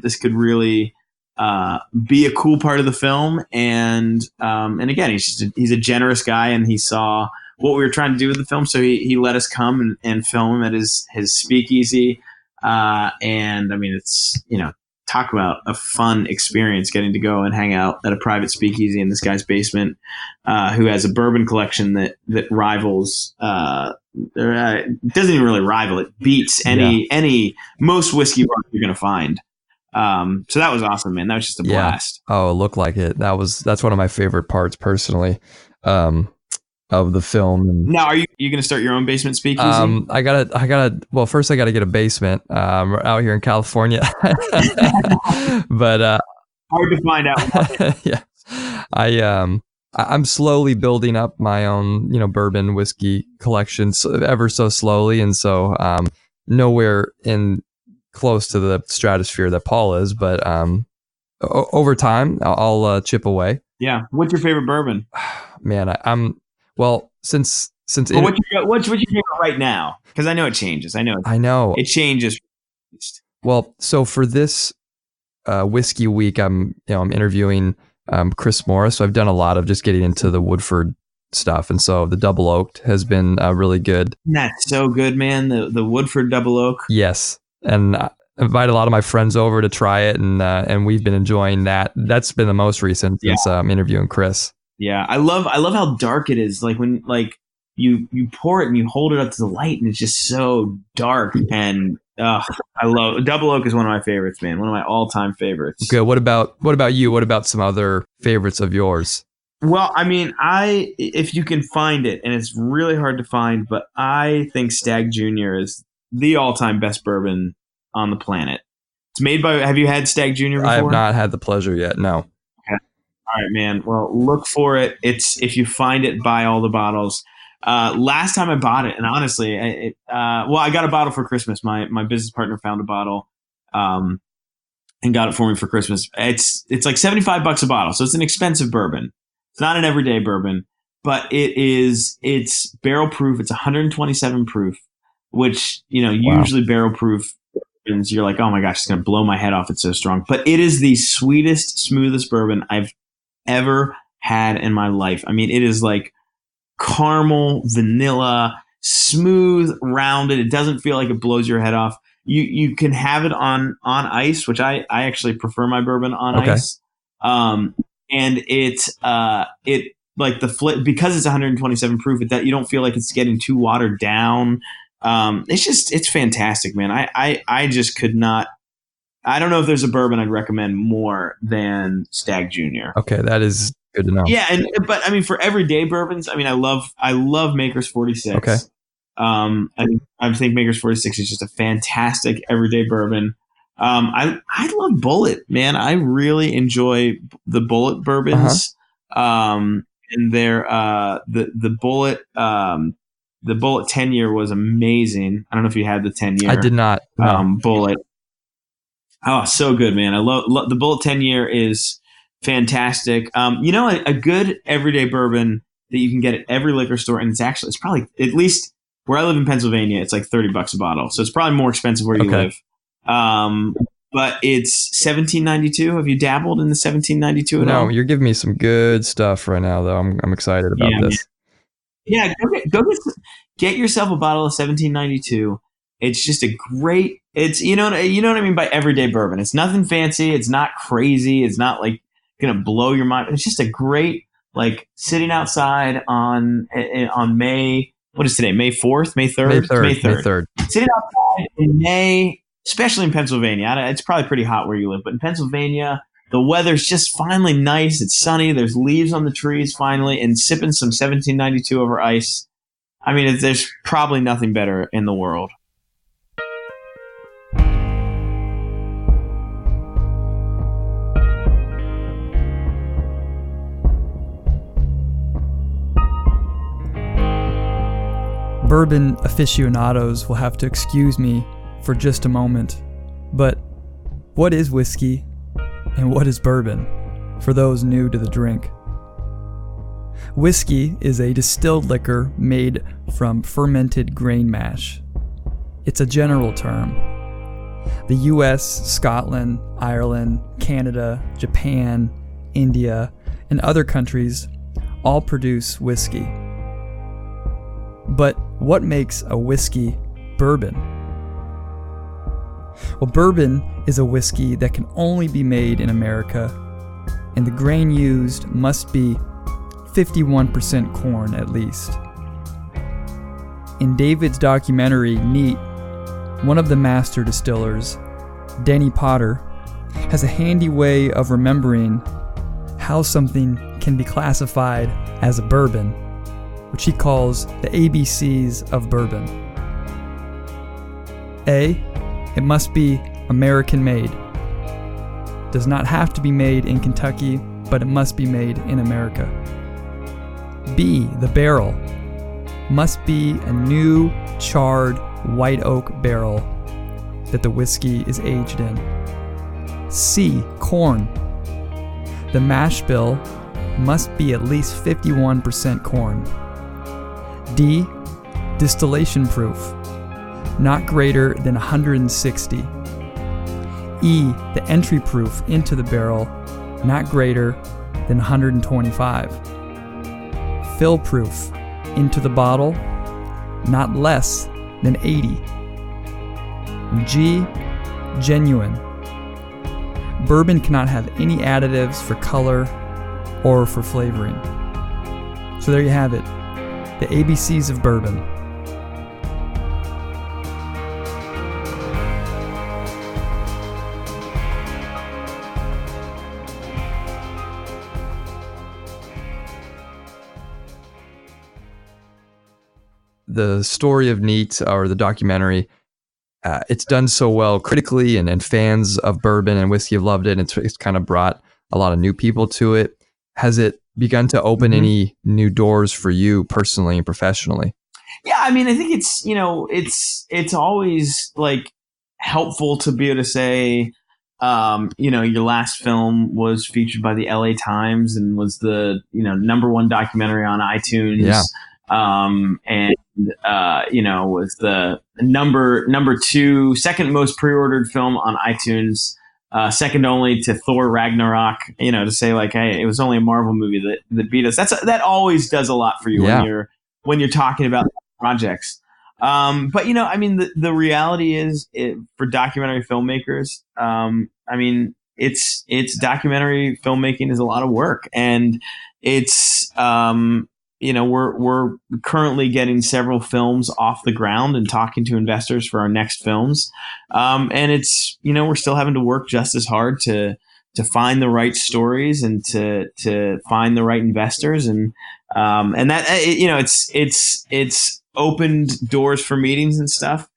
this could really be a cool part of the film. And again, he's a generous guy, and he saw what we were trying to do with the film. So he let us come and film at his speakeasy. And I mean, it's, you know, talk about a fun experience getting to go and hang out at a private speakeasy in this guy's basement, who has a bourbon collection that rivals, it doesn't even really rival, it beats any most whiskey bar you're going to find. So that was awesome, man. That was just a blast. Oh, it looked like it. That's one of my favorite parts personally, of the film. And, now, are you going to start your own basement speakeasy? Well, first I gotta get a basement, out here in California, but, hard to find out. Yeah, I'm slowly building up my own, you know, bourbon whiskey collection, ever so slowly. And so, nowhere in close to the stratosphere that Paul is, but, over time I'll chip away. Yeah. What's your favorite bourbon? Man, since what's your favorite right now? Because I know it changes. I know it changes. Well, so for this whiskey week, I'm interviewing Chris Morris. So I've done a lot of just getting into the Woodford stuff, and so the double oaked has been really good. That's so good, man. The Woodford double oak. Yes, and I invite a lot of my friends over to try it, and we've been enjoying that. That's been the most recent since I'm interviewing Chris. Yeah, I love how dark it is. Like when you pour it and you hold it up to the light, and it's just so dark. And I love double oak is one of my favorites, man. One of my all-time favorites. Okay, what about you? What about some other favorites of yours? Well, I mean, if you can find it, and it's really hard to find, but I think Stag Junior is the all-time best bourbon on the planet. It's made by. Have you had Stag Junior before? I have not had the pleasure yet. No. All right, man. Well, look for it. If you find it, buy all the bottles. Last time I bought it, and honestly, I got a bottle for Christmas. My business partner found a bottle, and got it for me for Christmas. It's like $75 a bottle, so it's an expensive bourbon. It's not an everyday bourbon, but it's barrel proof. It's 127 proof, which, you know, usually barrel proof, you're like, oh my gosh, it's gonna blow my head off. It's so strong, but it is the sweetest, smoothest bourbon I've ever had in my life. I mean, it is like caramel, vanilla, smooth, rounded. It doesn't feel like it blows your head off. You can have it on ice, which I actually prefer my bourbon on ice. And it like the flip, because it's 127 proof, that you don't feel like it's getting too watered down. It's fantastic, man. I just could not. I don't know if there's a bourbon I'd recommend more than Stag Junior. Okay, that is good to know. Yeah, but I mean, for everyday bourbons, I mean, I love Maker's 46. Okay. I think Maker's 46 is just a fantastic everyday bourbon. I love Bullet, man. I really enjoy the Bullet bourbons. And their the Bullet 10-year was amazing. I don't know if you had the 10-year. I did not. No. Bullet. Oh, so good, man. I love the Bullet 10-year is fantastic. You know, a good everyday bourbon that you can get at every liquor store, and it's probably, at least where I live in Pennsylvania, it's like $30 a bottle. So it's probably more expensive where you live. but it's 1792. Have you dabbled in the 1792 at all? No, you're giving me some good stuff right now, though. I'm excited about this. Yeah, get yourself a bottle of 1792. It's just a great. It's you know what I mean by everyday bourbon. It's nothing fancy. It's not crazy. It's not like gonna blow your mind. It's just a great like sitting outside on May. What is today? May 4th? May 3rd? May 3rd. Sitting outside in May, especially in Pennsylvania. It's probably pretty hot where you live, but in Pennsylvania, the weather's just finally nice. It's sunny. There's leaves on the trees finally, and sipping some 1792 over ice. I mean, there's probably nothing better in the world. Bourbon aficionados will have to excuse me for just a moment, but what is whiskey and what is bourbon for those new to the drink? Whiskey is a distilled liquor made from fermented grain mash. It's a general term. The US, Scotland, Ireland, Canada, Japan, India, and other countries all produce whiskey. But what makes a whiskey bourbon? Well, bourbon is a whiskey that can only be made in America, and the grain used must be 51% corn at least. In David's documentary, Neat, one of the master distillers, Denny Potter, has a handy way of remembering how something can be classified as a bourbon, which he calls the ABCs of bourbon. A, it must be American made. Does not have to be made in Kentucky, but it must be made in America. B, the barrel. Must be a new, charred, white oak barrel that the whiskey is aged in. C, corn. The mash bill must be at least 51% corn. D, distillation proof, not greater than 160. E, the entry proof into the barrel, not greater than 125. Fill proof into the bottle, not less than 80. G, genuine. Bourbon cannot have any additives for color or for flavoring. So there you have it, the ABCs of bourbon. The story of Neat, or the documentary, it's done so well critically, and fans of bourbon and whiskey have loved it. And it's kind of brought a lot of new people to it. Has it begun to open any new doors for you personally and professionally? Yeah, I mean, I think it's, it's always like helpful to be able to say, your last film was featured by the LA Times and was the, #1 documentary on iTunes. Yeah. Was the number 2, second most pre-ordered film on iTunes, second only to Thor Ragnarok, to say like, hey, it was only a Marvel movie that beat us. That always does a lot for you when you're talking about projects. But the reality is for documentary filmmakers, it's documentary filmmaking is a lot of work, and it's, we're currently getting several films off the ground and talking to investors for our next films. And it's, we're still having to work just as hard to find the right stories and to find the right investors. And that, it's opened doors for meetings and stuff.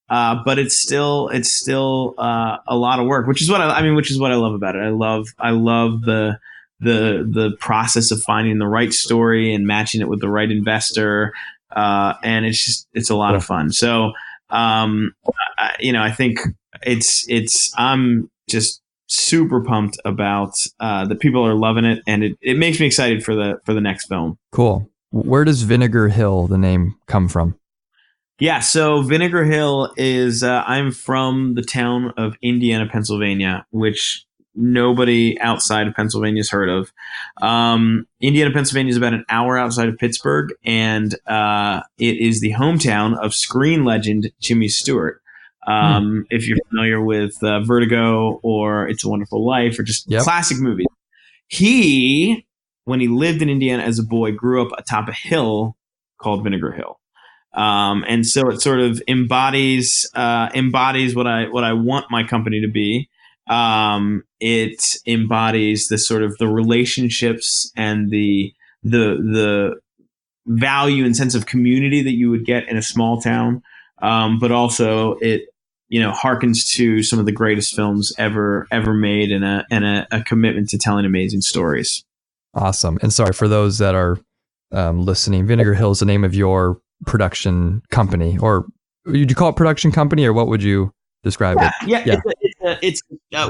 But it's still a lot of work, which is what I love about it. I love the process of finding the right story and matching it with the right investor. And it's a lot of fun. So, I think I'm just super pumped about, the people are loving it, and it makes me excited for the next film. Cool. Where does Vinegar Hill, the name, come from? Yeah, so Vinegar Hill is, I'm from the town of Indiana, Pennsylvania, which nobody outside of Pennsylvania has heard of. Indiana, Pennsylvania is about an hour outside of Pittsburgh, and it is the hometown of screen legend Jimmy Stewart. Hmm. If you're familiar with Vertigo or It's a Wonderful Life or just Yep. classic movies, he, when he lived in Indiana as a boy, grew up atop a hill called Vinegar Hill. And so it sort of embodies what I want my company to be. It embodies the sort of the relationships and the value and sense of community that you would get in a small town. But also it harkens to some of the greatest films ever made, and a commitment to telling amazing stories. Awesome. And sorry for those that are listening. Vinegar Hill is the name of your production company, or would you call it production company, or what would you describe it? Yeah.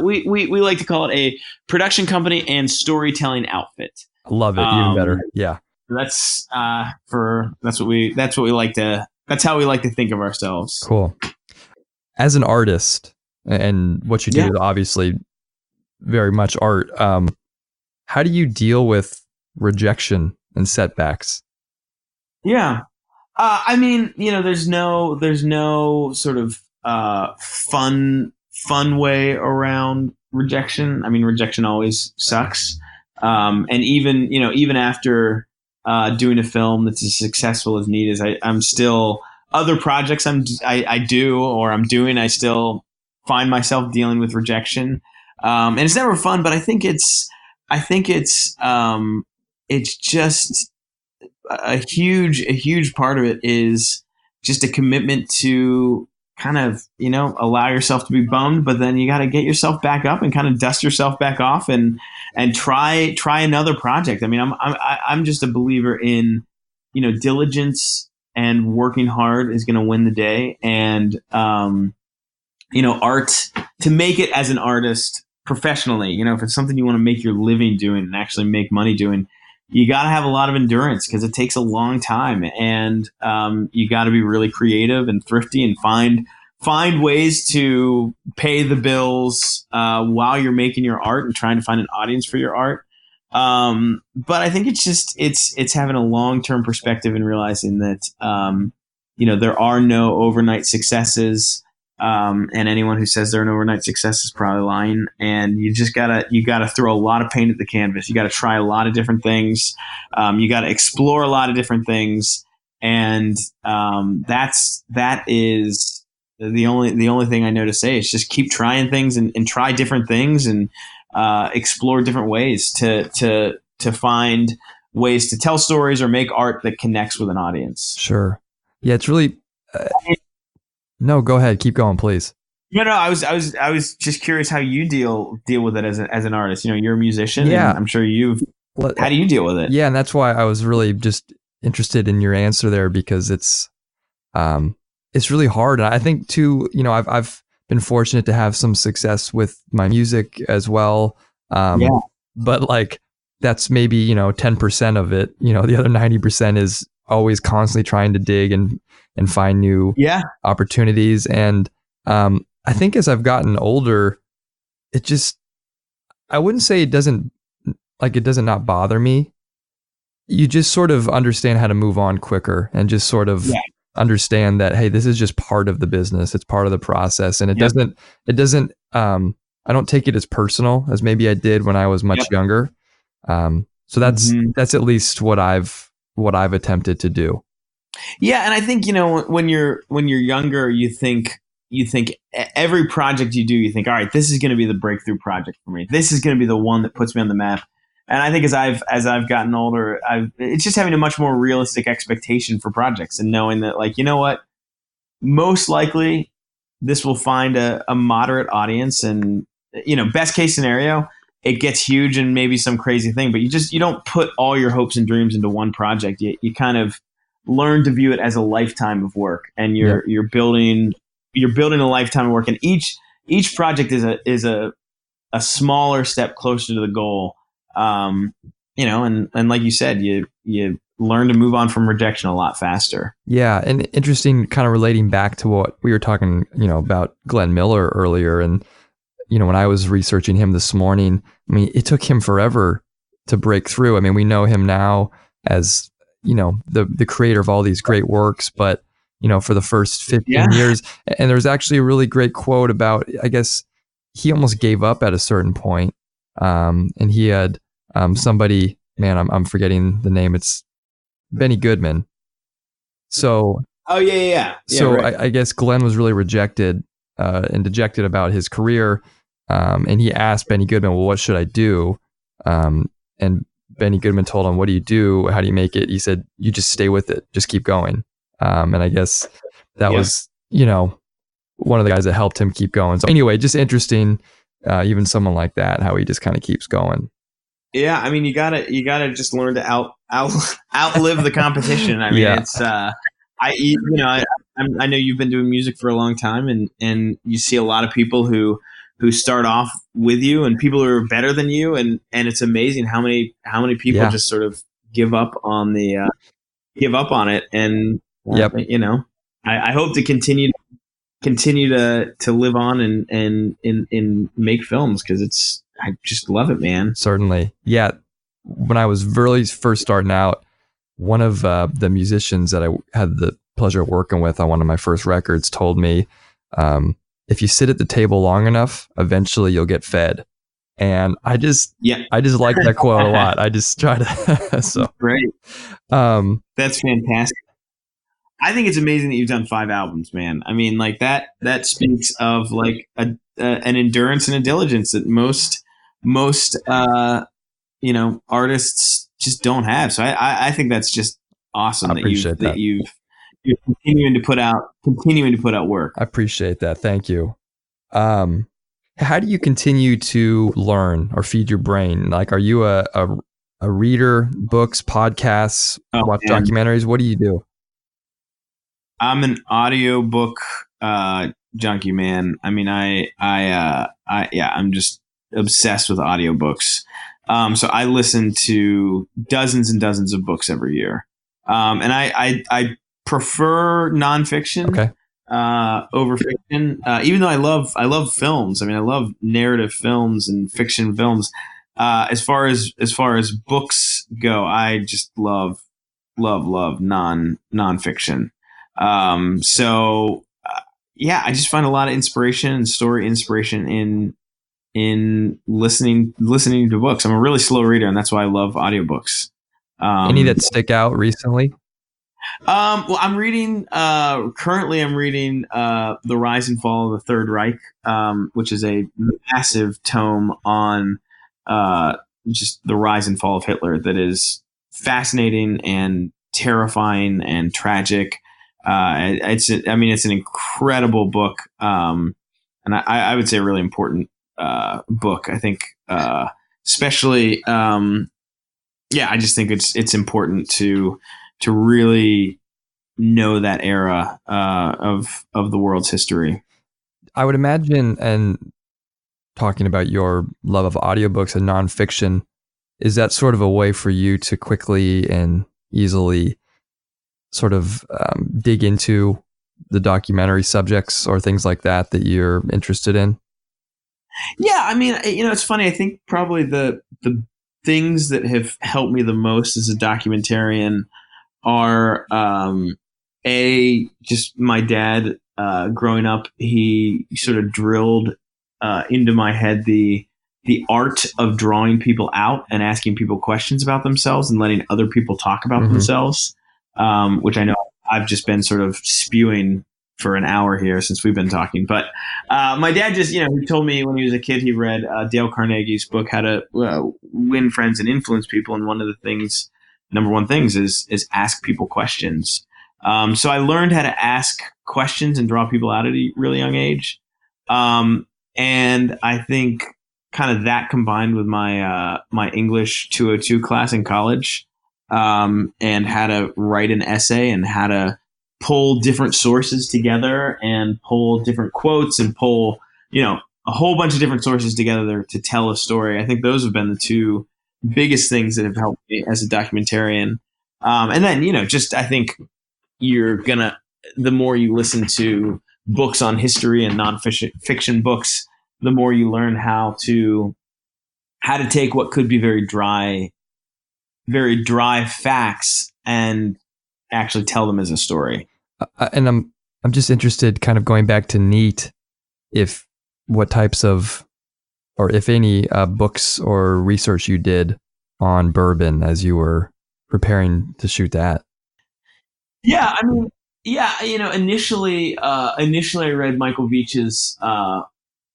We like to call it a production company and storytelling outfit. Love it. Even better. Yeah. That's that's how we like to think of ourselves. Cool. As an artist, and what you do is obviously very much art. How do you deal with rejection and setbacks? Yeah. I mean, there's no sort of fun way around rejection. I mean, rejection always sucks. And even after doing a film that's as successful as Need is, I'm still, other projects I do or I'm doing, I still find myself dealing with rejection. And it's never fun, but I think it's just a huge part of it is just a commitment to kind of allow yourself to be bummed, but then you got to get yourself back up and kind of dust yourself back off and try another project. I mean, I'm just a believer in diligence, and working hard is going to win the day. And art, to make it as an artist professionally, if it's something you want to make your living doing and actually make money doing, you got to have a lot of endurance because it takes a long time, and you got to be really creative and thrifty and find ways to pay the bills while you're making your art and trying to find an audience for your art. But I think it's having a long-term perspective and realizing that there are no overnight successes. And anyone who says they're an overnight success is probably lying. And you gotta throw a lot of paint at the canvas. You gotta try a lot of different things. You gotta explore a lot of different things. And that is the only thing I know to say is just keep trying things and try different things and explore different ways to find ways to tell stories or make art that connects with an audience. Sure. Yeah, it's really. No, go ahead. Keep going, please. No. I was just curious how you deal with it as an artist. You're a musician. Yeah. And I'm sure how do you deal with it? Yeah, and that's why I was really just interested in your answer there, because it's really hard. And I think too, I've been fortunate to have some success with my music as well. But like that's maybe 10% of it. The other 90% is always constantly trying to dig and find new opportunities. And I think as I've gotten older, I wouldn't say it doesn't not bother me. You just sort of understand how to move on quicker and just sort of understand that, hey, this is just part of the business. It's part of the process. And it doesn't, I don't take it as personal as maybe I did when I was much younger. So that's at least what I've attempted to do. Yeah, and I think when you're younger, you think every project you do, you think, all right, this is going to be the breakthrough project for me. This is going to be the one that puts me on the map. And I think as I've gotten older, it's just having a much more realistic expectation for projects and knowing that, like, what, most likely this will find a moderate audience, and best case scenario, it gets huge and maybe some crazy thing. But you don't put all your hopes and dreams into one project. You kind of learn to view it as a lifetime of work, and you're building a lifetime of work, and each project is a smaller step closer to the goal. And like you said, you learn to move on from rejection a lot faster. Yeah, and interesting, kind of relating back to what we were talking, about Glenn Miller earlier. And, when I was researching him this morning, I mean, it took him forever to break through. I mean, we know him now as, the creator of all these great works, but, for the first 15 years. And there's actually a really great quote about, I guess, he almost gave up at a certain point. And he had somebody, man, I'm forgetting the name. It's Benny Goodman. So, yeah. So right. I guess Glenn was really rejected and dejected about his career. And he asked Benny Goodman, well, what should I do? And Benny Goodman told him, what do you do? How do you make it? He said, you just stay with it. Just keep going. And I guess that was, one of the guys that helped him keep going. So anyway, just interesting, even someone like that, how he just kind of keeps going. Yeah, I mean, you gotta just learn to outlive the competition. I mean, it's I know you've been doing music for a long time, and you see a lot of people who start off with you, and people who are better than you, and it's amazing how many people just sort of give up on it, and I hope to continue to live on and make films, because I just love it, man. Certainly. Yeah. When I was really first starting out, one of the musicians that I had the pleasure of working with on one of my first records told me, if you sit at the table long enough, eventually you'll get fed. And I just like that quote a lot. I just try to, so. Great. That's fantastic. I think it's amazing that you've done 5 albums, man. I mean, like that speaks of like an endurance and a diligence that most artists just don't have. So I think that's just awesome that you're continuing to put out work. I appreciate that. Thank you. How do you continue to learn or feed your brain? Like, are you a reader, books, podcasts, watch documentaries? What do you do? I'm an audiobook junkie, man. I mean, I'm just obsessed with audiobooks. So I listen to dozens and dozens of books every year. And I prefer nonfiction over fiction. Even though I love films. I mean, I love narrative films and fiction films. As far as books go, I just love nonfiction. I just find a lot of inspiration and story inspiration in listening to books. I'm a really slow reader, and that's why I love audiobooks. Any that stick out recently? Well, currently I'm reading The Rise and Fall of the Third Reich, which is a massive tome on just the rise and fall of Hitler that is fascinating and terrifying and tragic. It's an incredible book, and I would say a really important book. I think, especially, I just think it's important to really know that era of the world's history. I would imagine, and talking about your love of audiobooks and nonfiction, is that sort of a way for you to quickly and easily sort of dig into the documentary subjects or things like that you're interested in? Yeah, I mean, it's funny. I think probably the things that have helped me the most as a documentarian are just my dad growing up. He sort of drilled into my head the art of drawing people out and asking people questions about themselves and letting other people talk about themselves. Which I know I've just been sort of spewing for an hour here since we've been talking. But my dad just, he told me when he was a kid, he read Dale Carnegie's book, How to Win Friends and Influence People. And one of the number one things is ask people questions. So I learned how to ask questions and draw people out at a really young age. And I think kind of that combined with my English 202 class in college, and how to write an essay and how to pull different sources together and pull different quotes and pull, a whole bunch of different sources together to tell a story. I think those have been the two biggest things that have helped me as a documentarian. And then, just I think the more you listen to books on history and nonfiction books, the more you learn how to take what could be very dry facts and actually tell them as a story. And I'm just interested, kind of going back to Neat, what types of, or if any, books or research you did on bourbon as you were preparing to shoot that. Yeah, I mean, initially I read Michael Veitch's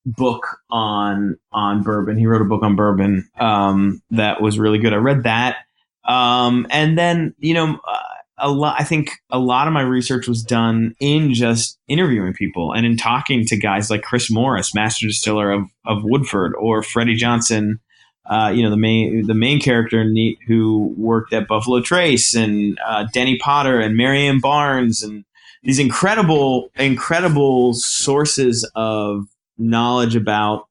book on bourbon. He wrote a book on bourbon that was really good. I read that, and then I think a lot of my research was done in just interviewing people and in talking to guys like Chris Morris, master distiller of Woodford, or Freddie Johnson, the main character in Neat, who worked at Buffalo Trace, and Denny Potter and Marianne Barnes, and these incredible sources of knowledge about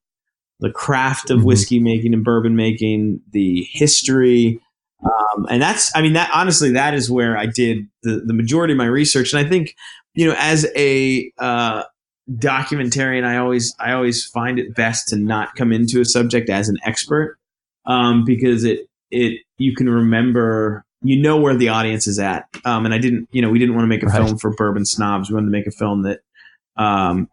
the craft of whiskey making and bourbon making, the history. And honestly, that is where I did the majority of my research. And I think, as a documentarian, I always find it best to not come into a subject as an expert, because you can remember, where the audience is at. And we didn't want to make a film for bourbon snobs. We wanted to make a film that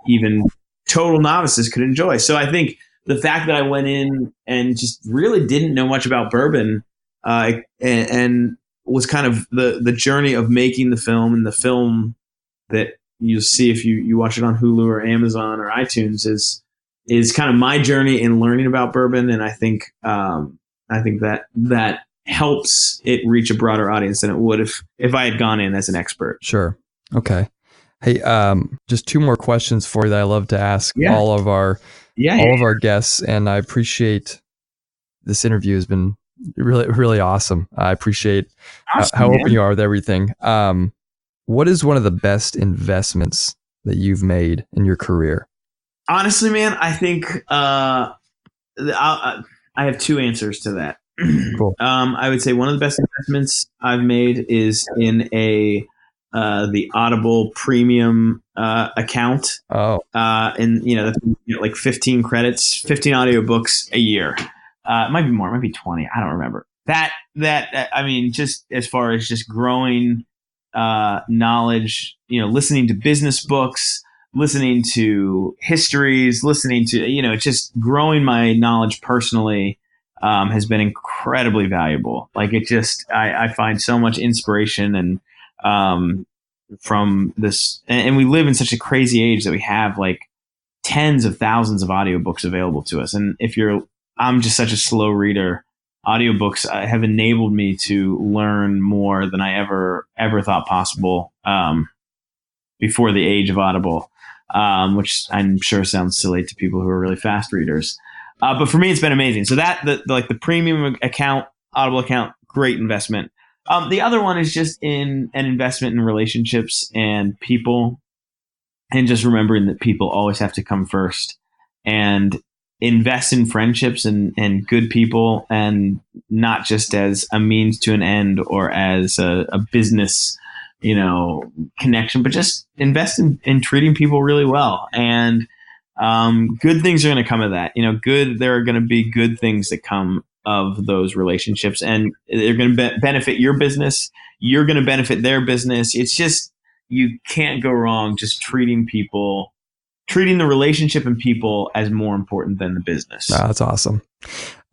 even total novices could enjoy. So I think the fact that I went in and just really didn't know much about bourbon, and was kind of the journey of making the film, and the film that you'll see if you watch it on Hulu or Amazon or iTunes is kind of my journey in learning about bourbon. And I think that helps it reach a broader audience than it would if I had gone in as an expert. Sure. Okay. Hey, just two more questions for you that I love to ask all of our guests, and I appreciate this interview has been really, really awesome. I appreciate how open you are with everything. What is one of the best investments that you've made in your career? Honestly, man, I think I have two answers to that. Cool. I would say one of the best investments I've made is in the Audible premium account. Oh. And like 15 credits, 15 audiobooks a year. It might be more, it might be 20. I don't remember. That I mean, just as far as just growing knowledge, listening to business books, listening to histories, listening to, just growing my knowledge personally has been incredibly valuable. Like I find so much inspiration and from this, and we live in such a crazy age that we have like tens of thousands of audiobooks available to us. And I'm just such a slow reader. Audiobooks have enabled me to learn more than I ever thought possible before the age of Audible, which I'm sure sounds silly to people who are really fast readers. But for me, it's been amazing. So the premium account, Audible account, great investment. The other one is just in an investment in relationships and people, and just remembering that people always have to come first, and invest in friendships and good people, and not just as a means to an end or as a business, connection, but just invest in treating people really well. And good things are going to come of that. There are going to be good things that come of those relationships, and they're going to benefit your business. You're going to benefit their business. It's just, you can't go wrong just treating the relationship and people as more important than the business. Oh, that's awesome.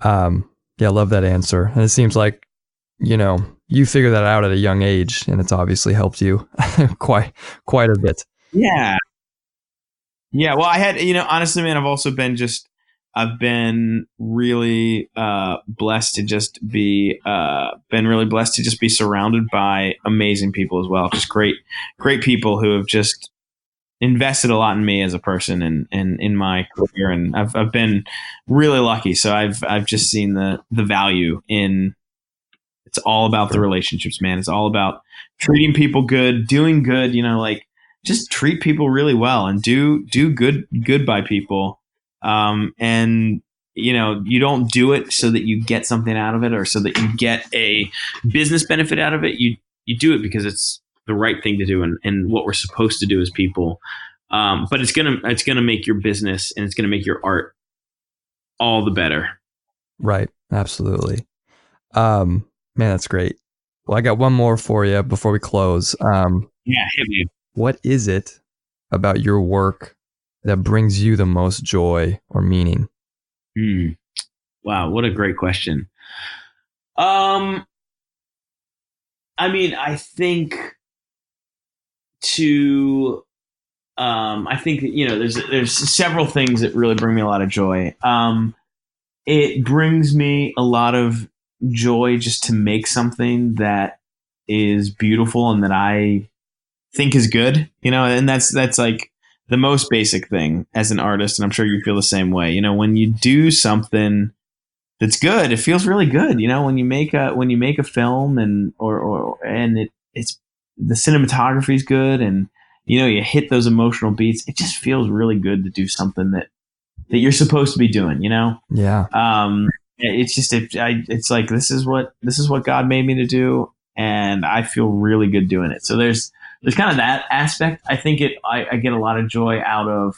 I love that answer. And it seems like, you figured that out at a young age, and it's obviously helped you quite a bit. Yeah. Yeah. Well, I had, honestly, man, I've been really blessed to just be surrounded by amazing people as well. Just great people who have just invested a lot in me as a person and in my career. And I've been really lucky. So I've just seen the value in, it's all about the relationships, man. It's all about treating people good, doing good, just treat people really well and do good by people. And you don't do it so that you get something out of it or so that you get a business benefit out of it. You do it because it's the right thing to do and what we're supposed to do as people. But it's gonna make your business and it's gonna make your art all the better. Right. Absolutely. Man, that's great. Well, I got one more for you before we close. Yeah, hit me. What is it about your work that brings you the most joy or meaning? Wow, what a great question. I mean, I think there's several things that really bring me a lot of joy. It brings me a lot of joy just to make something that is beautiful and that I think is good, and that's like the most basic thing as an artist. And I'm sure you feel the same way. When you do something that's good, it feels really good. When you make a film and it's the cinematography is good and you hit those emotional beats. It just feels really good to do something that you're supposed to be doing. Yeah. It's just it's like this is what God made me to do, and I feel really good doing it. So there's kind of that aspect. I think I get a lot of joy out of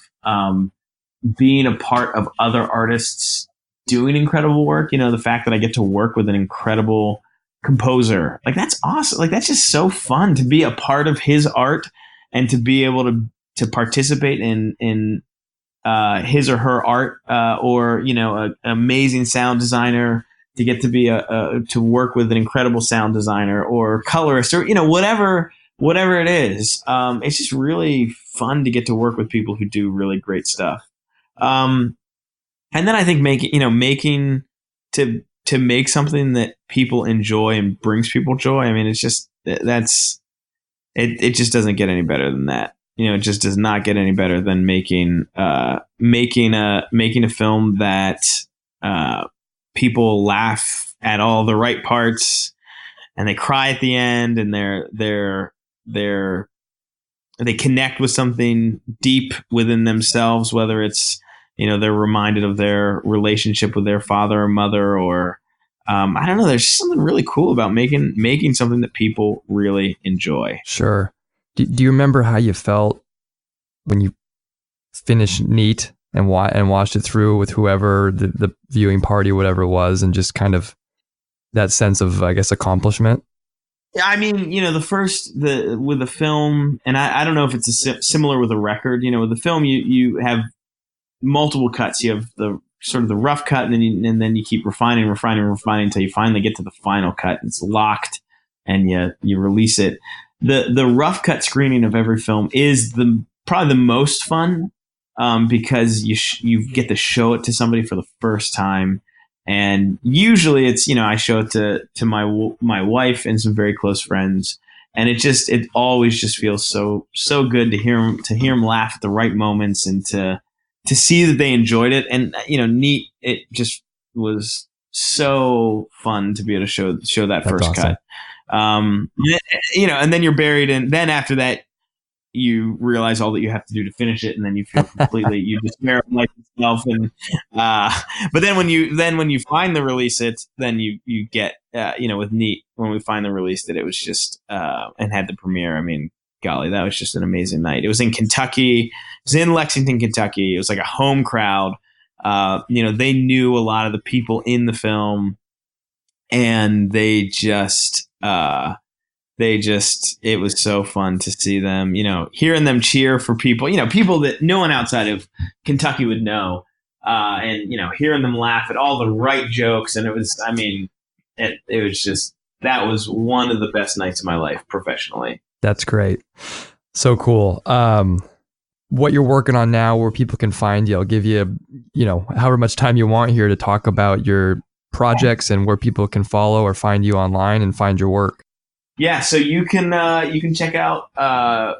being a part of other artists doing incredible work. The fact that I get to work with an incredible composer, like that's awesome. Like that's just so fun to be a part of his art and to be able to participate in his or her art, or an amazing sound designer, to get to be to work with an incredible sound designer or colorist, or whatever it is. It's just really fun to get to work with people who do really great stuff. And then I think making to make something that people enjoy and brings people joy. I mean, it's just it just doesn't get any better than that. It just does not get any better than making a film that people laugh at all the right parts and they cry at the end, and they connect with something deep within themselves, whether it's they're reminded of their relationship with their father or mother, or I don't know. There's something really cool about making something that people really enjoy. Sure. Do you remember how you felt when you finished Neat and watched it through with whoever the viewing party, whatever it was, and just kind of that sense of, I guess, accomplishment? Yeah, I mean, with the film, and I don't know if it's similar with a record. With the film, you have multiple cuts. You have the sort of the rough cut, and then you keep refining until you finally get to the final cut. It's locked, and you release it. The rough cut screening of every film is probably the most fun, because you get to show it to somebody for the first time, and usually it's I show it to my wife and some very close friends, and it always just feels so good to hear them laugh at the right moments and to see that they enjoyed it. And Neat, it just was so fun to be able to show that first awesome. cut. And then you're buried in. Then after that, you realize all that you have to do to finish it, and then you feel completely you despair of life itself. And but then when you finally release it, then you get with Neat, when we finally released it, it was just and had the premiere. I mean, golly, that was just an amazing night. It was in Kentucky. It was in Lexington, Kentucky. It was like a home crowd. They knew a lot of the people in the film, and they just it was so fun to see them, hearing them cheer for people, people that no one outside of Kentucky would know, and hearing them laugh at all the right jokes. And it was, I mean, it was just, that was one of the best nights of my life professionally. That's great. So cool. What you're working on now, where people can find you, I'll give you, however much time you want here to talk about your projects and where people can follow or find you online and find your work. Yeah, so you can check out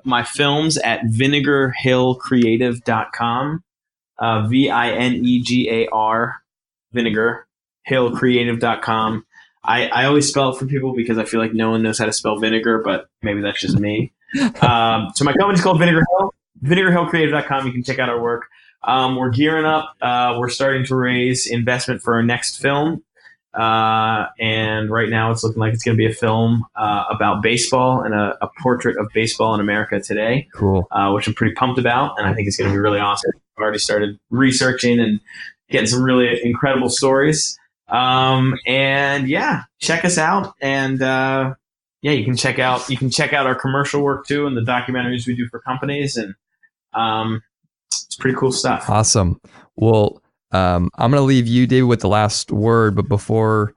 my films at vinegarhillcreative.com, VINEGAR, vinegarhillcreative.com. I always spell it for people because I feel like no one knows how to spell vinegar, but maybe that's just me. So my company's called Vinegar Hill, vinegarhillcreative.com. You can check out our work. We're gearing up. We're starting to raise investment for our next film. And right now it's looking like it's going to be a film about baseball and a portrait of baseball in America today. Cool. Which I'm pretty pumped about, and I think it's going to be really awesome. I've already started researching and getting some really incredible stories. And yeah, check us out. And you can check out our commercial work too, and the documentaries we do for companies, and it's pretty cool stuff. Awesome. Well, I'm going to leave you, David, with the last word. But before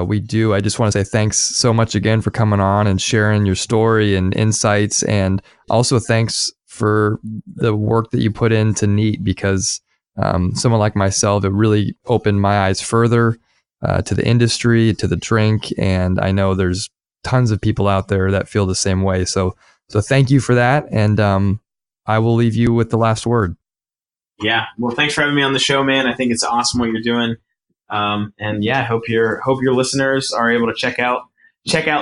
we do, I just want to say thanks so much again for coming on and sharing your story and insights. And also thanks for the work that you put into Neat, because someone like myself, it really opened my eyes further to the industry, to the drink. And I know there's tons of people out there that feel the same way. So thank you for that. And I will leave you with the last word. Yeah. Well, thanks for having me on the show, man. I think it's awesome what you're doing. And yeah, I hope your listeners are able to check out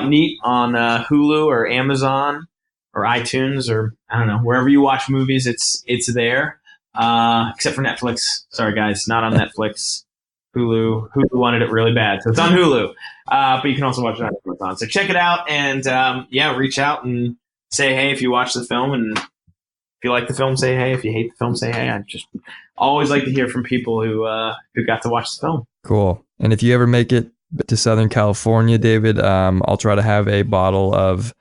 Neat on Hulu or Amazon or iTunes, or I don't know, wherever you watch movies, it's there. Except for Netflix. Sorry guys, not on Netflix. Hulu wanted it really bad, so it's on Hulu. But you can also watch it on Amazon. So check it out, and reach out and say hey if you watch the film, and if you like the film, say hey. If you hate the film, say hey. I just always like to hear from people who got to watch the film. Cool. And if you ever make it to Southern California, David, I'll try to have a bottle of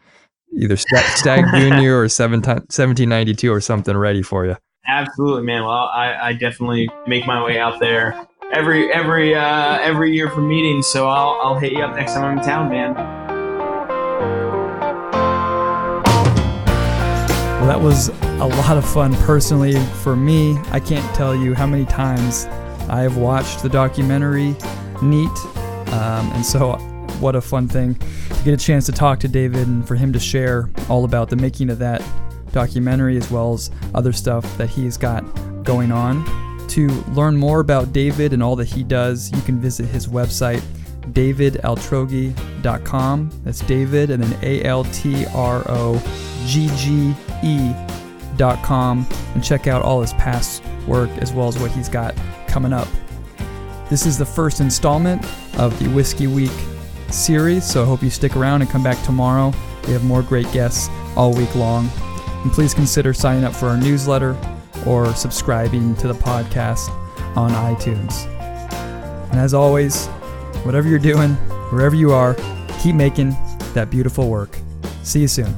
either Stag Junior or 1792 or something ready for you. Absolutely, man. Well, I definitely make my way out there every year for meetings, so I'll hit you up next time I'm in town, man. Well, that was a lot of fun personally for me. I can't tell you how many times I have watched the documentary Neat, and so what a fun thing to get a chance to talk to David and for him to share all about the making of that documentary, as well as other stuff that he's got going on. To learn more about David and all that he does, you can visit his website, davidaltrogge.com. That's David and then ALTROGGE.com, and check out all his past work as well as what he's got coming up. This is the first installment of the Whiskey Week series, so I hope you stick around and come back tomorrow. We have more great guests all week long. And please consider signing up for our newsletter or subscribing to the podcast on iTunes. And as always, whatever you're doing, wherever you are, keep making that beautiful work. See you soon.